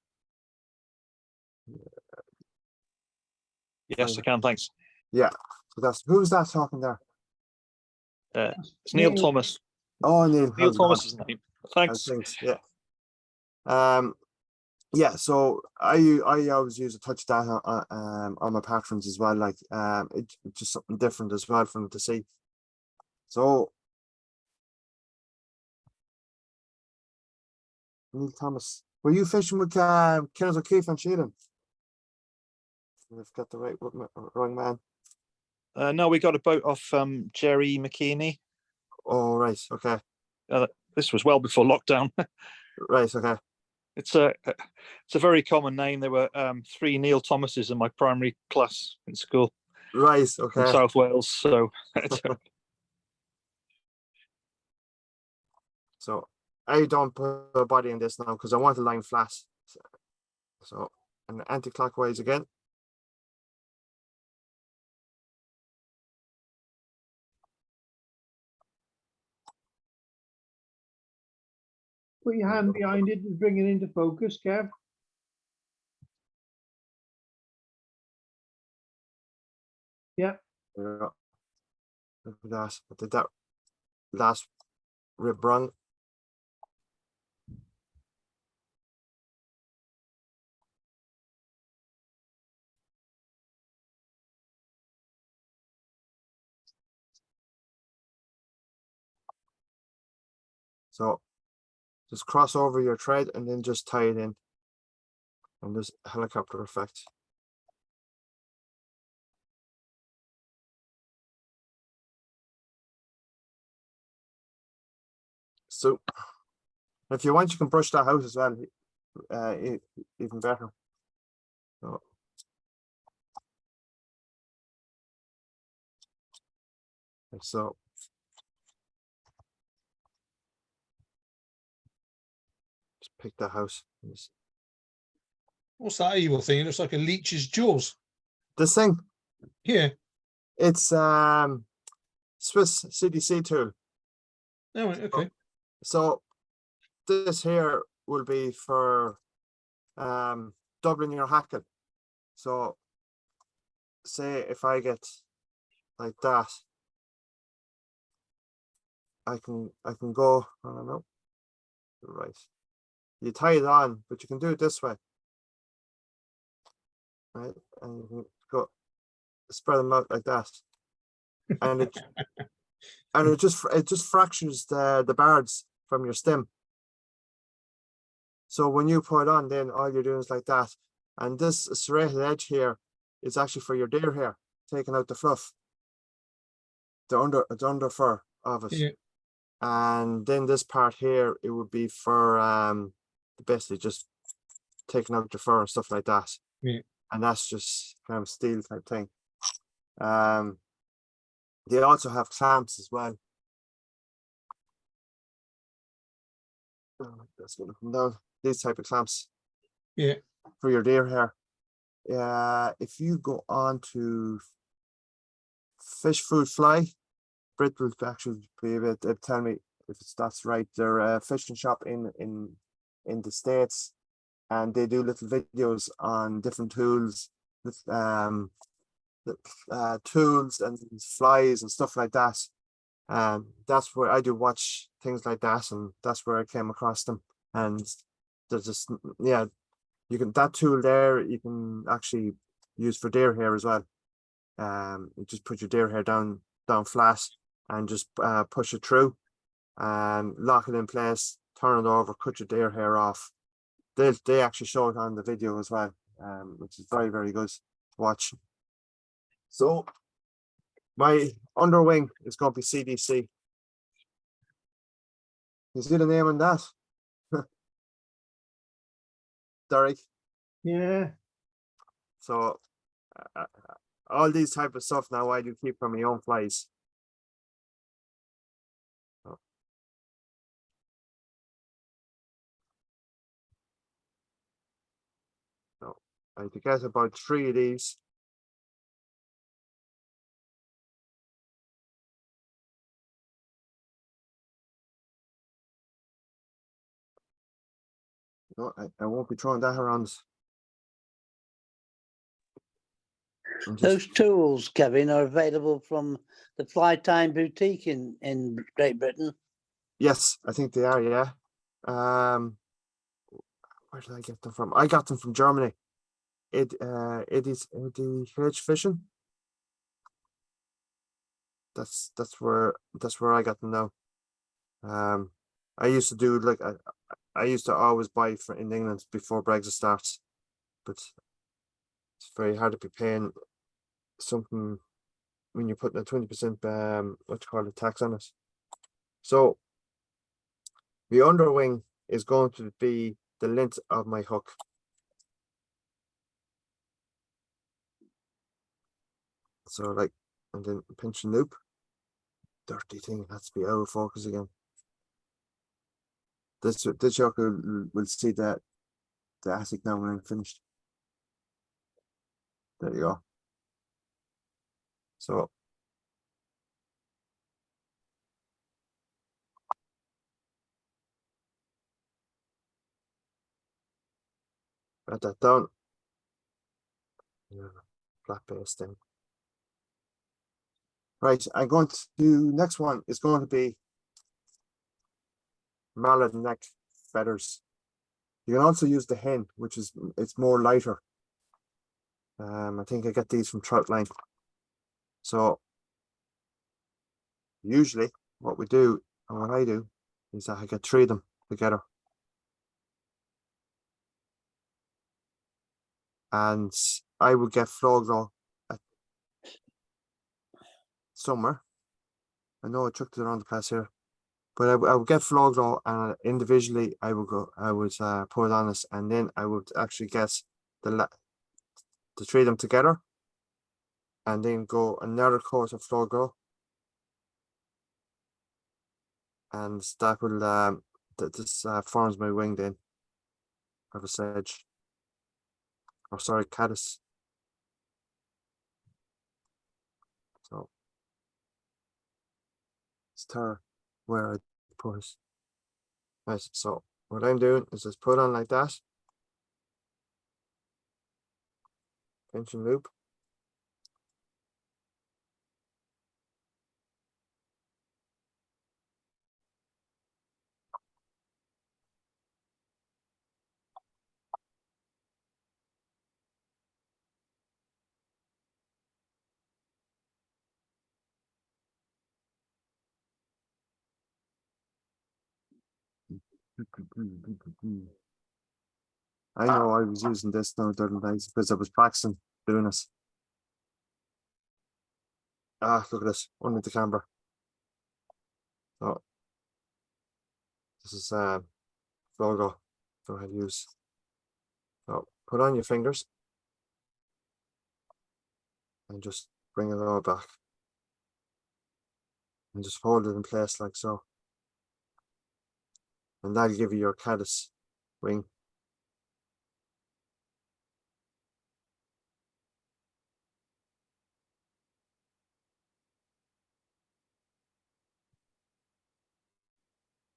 Yes, I can. Thanks. Yeah. So that's who's that talking there? It's Neil Thomas. Oh, Neil. Neil how's it going? Thomas is the name. How's Thanks. things? Yeah. Yeah. So I always use a touch data on my patrons as well. Like it's just something different as well for them to see. So Neil Thomas, were you fishing with Kenneth O'Keefe and Sheridan? I've got the wrong man. No, we got a boat off Jerry McKinney. Oh, right. Okay. This was well before lockdown. Right. Okay. It's a very common name. There were 3 Neil Thomases in my primary class in school Right. in Okay. South Wales. So So I don't put a body in this now because I want the line flat. So and anti-clockwise again. Put your hand behind it and bring it into focus, Kev. Yeah. Yeah. Look at that. I did that last rib run. So just cross over your thread and then just tie it in. And this helicopter effect. So if you want, you can brush that out as well. Even better. So, like so. Just pick that house. What's that evil thing? It looks like a leech's jaws. This thing, Yeah. it's Swiss CDC tool. Oh, right, okay. So this here will be for doubling your hackle. So say if I get like that, I can go, I don't know. Right. You tie it on, but you can do it this way. Right. And you can go spread them out like that. And it just fractures the barbs from your stem. So when you put it on, then all you're doing is like that. And this serrated edge here is actually for your deer hair, taking out the fluff, the under fur of it. Yeah. And then this part here, it would be for basically just taking out the fur and stuff like that. Yeah. And that's just kind of a steel type thing. They also have clamps as well. That's gonna come down. These type of clamps. Yeah. For your deer hair. If you go on to Fish Food Fly, Brit will actually be able to tell me if that's right. They're a fishing shop in the States, and they do little videos on different tools, tools and flies and stuff like that. That's where I do watch things like that, and that's where I came across them. And there's just, yeah, you can, that tool there you can actually use for deer hair as well. You just put your deer hair down flat and just push it through and lock it in place, turn it over, cut your deer hair off. They actually show it on the video as well, which is very, very good to watch. So my underwing is going to be CDC. You see the name on that? Derek. Yeah. So all these type of stuff now I do keep for my own flies. So I have to get about 3 of these. No, I won't be throwing that around. and just, Those tools, Kevin, are available from the Flytime Boutique in Great Britain. yes, I think they are. Yeah. Where did I get them from? I got them from Germany. Eddie's H Fishing. That's where I got them now. I used to do like I used to always buy in England before Brexit starts, but it's very hard to be paying something when you're putting a 20% what you call it, tax on it. So the underwing is going to be the length of my hook. So like, and then pinch and loop. Dirty thing, it has to be out of focus again. This yoke will see the attic now when I'm finished. There you go. So write that down. Yeah, flat base thing. Right, I'm going to next one is going to be mallard neck feathers. You can also use the hen, which is it's more lighter. I think I get these from Troutline. So usually what we do and what I do is that I get 3 of them together. And I would get Floglaw at somewhere. I know I chucked it around the place here, but I would get Floglaw and individually I would put it on this, and then I would actually get the 3 of them together, and then go another coat of Floglaw, and that will this forms my wing then of a sedge, or sorry, caddis. So it's ter where I put it. Right, so what I'm doing is just put on like that, pinch and loop. I know I was using this now the other days because I was practicing doing this. Ah, look at this, under the camera. So this is logo that I use. So put on your fingers and just bring it all back. And just hold it in place like so. And that'll give you your caddis wing.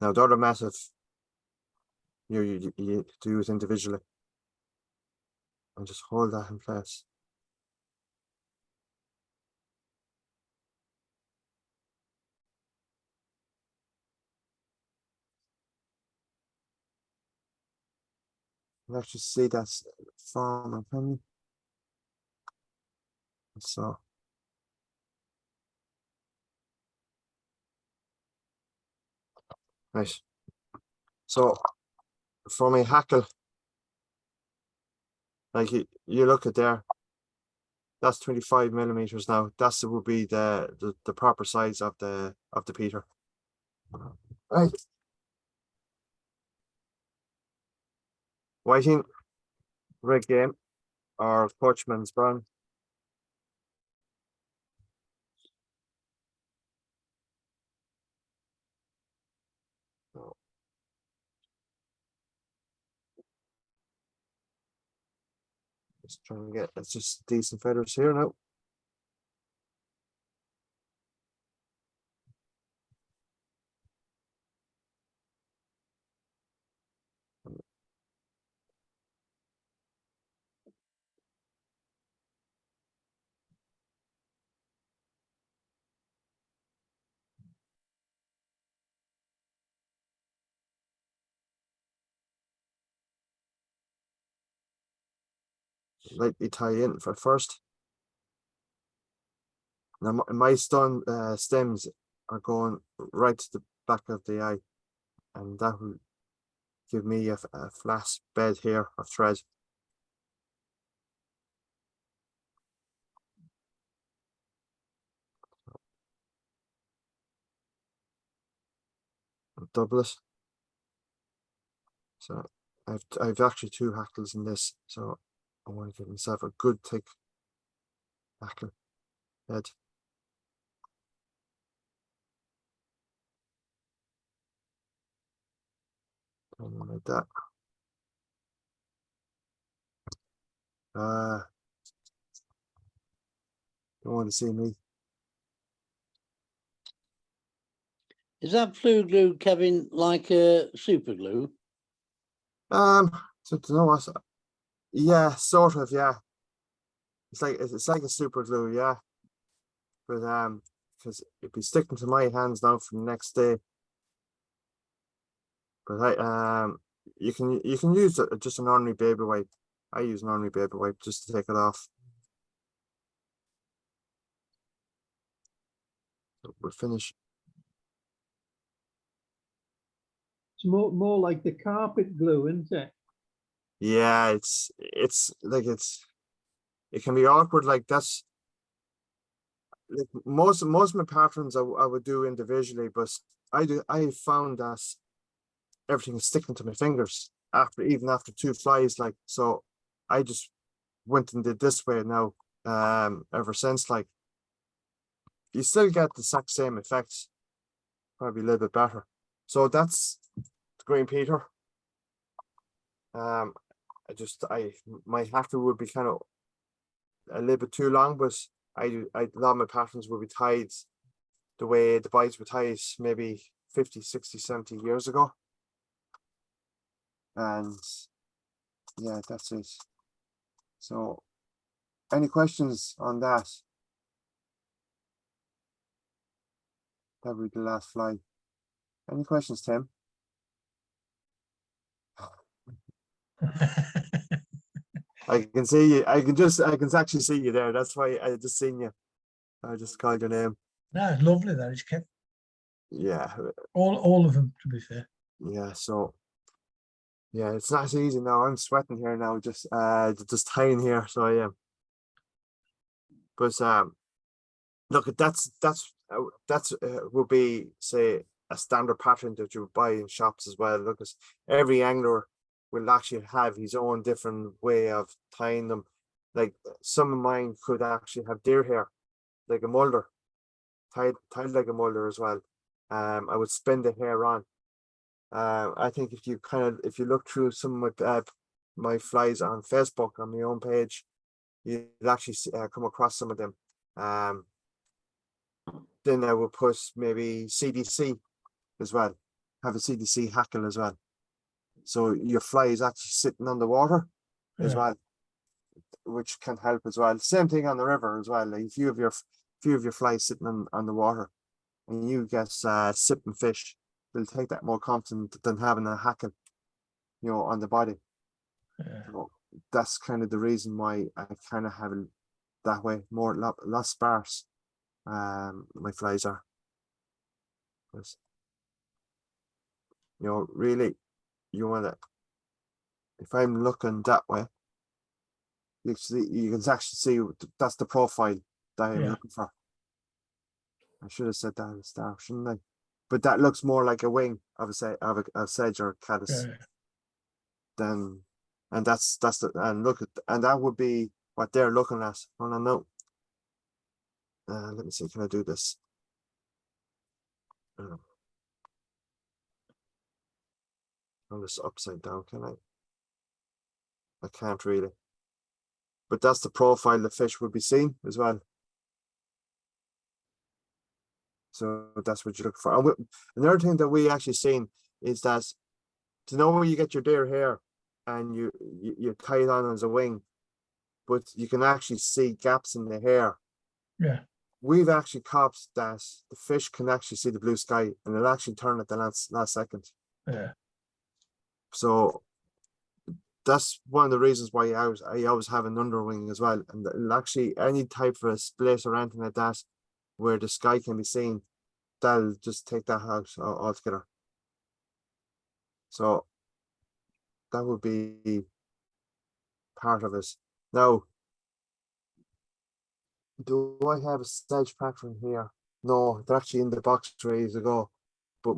Now the other method, you do it individually. And just hold that in place. And actually see that's form and penny. So right. So for my hackle, like you look at there, that's 25 millimeters now. That's would be the proper size of the Peter. Right. Whiting, red game, or Coachman's brown. So, just trying to get it's just decent feathers here now. lightly tie in for first. Now my stems are going right to the back of the eye, and that will give me a flat bed here of thread. Double it. So I've actually 2 hackles in this, so I want to give myself a good thick hackle head. And like that. Don't want to see me. Is that flue glue, Kevin, like a super glue? So to know what, yeah, sort of, yeah. It's like a super glue, yeah. But because it'd be sticking to my hands now for the next day. But you can use just an ordinary baby wipe. I use an ordinary baby wipe just to take it off. So we'll finish. It's more like the carpet glue, isn't it? Yeah, it's like it can be awkward. Like that's like most of my patterns I would do individually, but I found that everything is sticking to my fingers even after 2 flies. Like, so I just went and did this way now. Ever since, like, you still get the exact same effects, probably a little bit better. So that's the Green Peter. My hackle would be kind of a little bit too long, but a lot of my patterns will be tied the way the boys were tied maybe 50, 60, 70 years ago. And yeah, that's it. So any questions on that? That would be the last fly. Any questions, Tim? I can see you. I can actually see you there. That's why I just seen you. I just called your name. No, it's lovely that is, kept Yeah. all of them, to be fair. Yeah. So yeah, it's not so easy now. I'm sweating here now, just tying here. So I am. But look, that's would be, say, a standard pattern that you would buy in shops as well. Look, every angler will actually have his own different way of tying them. Like some of mine could actually have deer hair, like a mulder, tied like a mulder as well. I would spin the hair on. I think if you look through some of my flies on Facebook on my own page, you'll actually come across some of them. Then I would put maybe CDC as well, have a CDC hackle as well. So your fly is actually sitting on the water as well, which can help as well. Same thing on the river as well. Like if you have your flies sitting on the water and you get sipping fish, they'll take that more confident than having a hackle, on the body. Yeah. So that's kind of the reason why I kind of have it that way, less sparse. My flies are. Really, you want to. If I'm looking that way, you can actually see that's the profile that I'm looking for. I should have said that at the start, shouldn't I? But that looks more like a wing of a sedge or a caddis. And that's and that would be what they're looking at. Hold on, no. Let me see. Can I do this? On this upside down, can I? I can't really. But that's the profile the fish would be seeing as well. So that's what you look for. And another thing that we actually seen is that to know where you get your deer hair and you tie it on as a wing, but you can actually see gaps in the hair. Yeah. We've actually caught that the fish can actually see the blue sky and it'll actually turn at the last second. Yeah. So that's one of the reasons why I always have an underwing as well. And actually any type of a split or anything like that where the sky can be seen, that'll just take that out altogether. So that would be part of it. Now, do I have a Sedge pattern here? No, they're actually in the box ready to go. But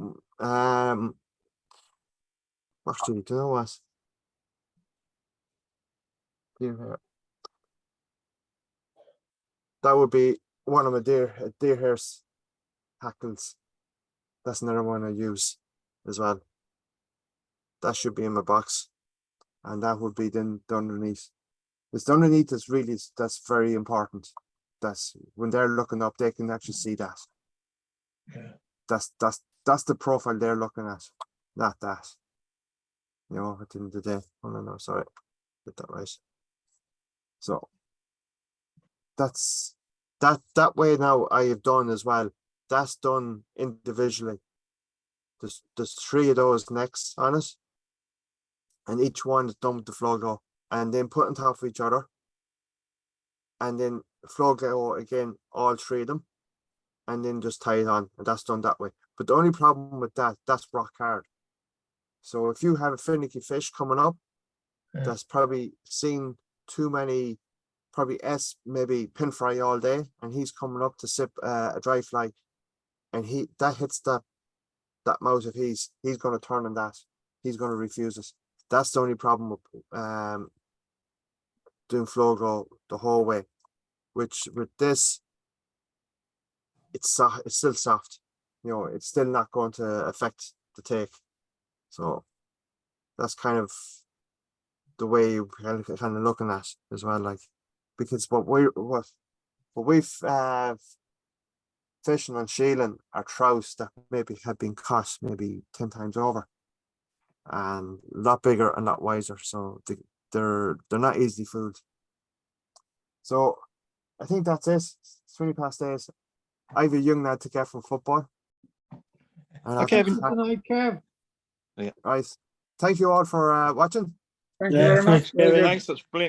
actually, do you know what? Here. That would be one of my deer hair's hackles. That's another one I use as well. That should be in my box, and that would be then the underneath. It's the underneath that's very important. That's when they're looking up, they can actually see that. Yeah. That's the profile they're looking at, not that. You know, at the end of the day. Oh no, sorry, get that right. So that's that way now I have done as well. That's done individually. There's 3 of those necks on it, and each one is done with the flow glow, and then put on top of each other, and then flow glow again, all 3 of them, and then just tie it on, and that's done that way. But the only problem with that's rock hard. So if you have a finicky fish coming up, Yeah. that's probably seen too many, probably maybe pin fry all day, and he's coming up to sip a dry fly, and that hits that mouth of he's going to turn on that. He's going to refuse it. That's the only problem with doing flow glow the whole way. Which with this, it's still soft. You know, it's still not going to affect the take. So that's kind of the way you're kind of looking at as well, like, because what we've fishing on Sheelin are trouts that maybe have been caught maybe 10 times over, and a lot bigger and a lot wiser. So they're not easily fooled. So I think that's it. It's 20 past 8. I have a young lad to get from football. And Okay, I've- Good night, Kev. right. Thank you all for watching. Thank you Yeah, very much. thanks, Very Kevin. good. Thanks, that's brilliant.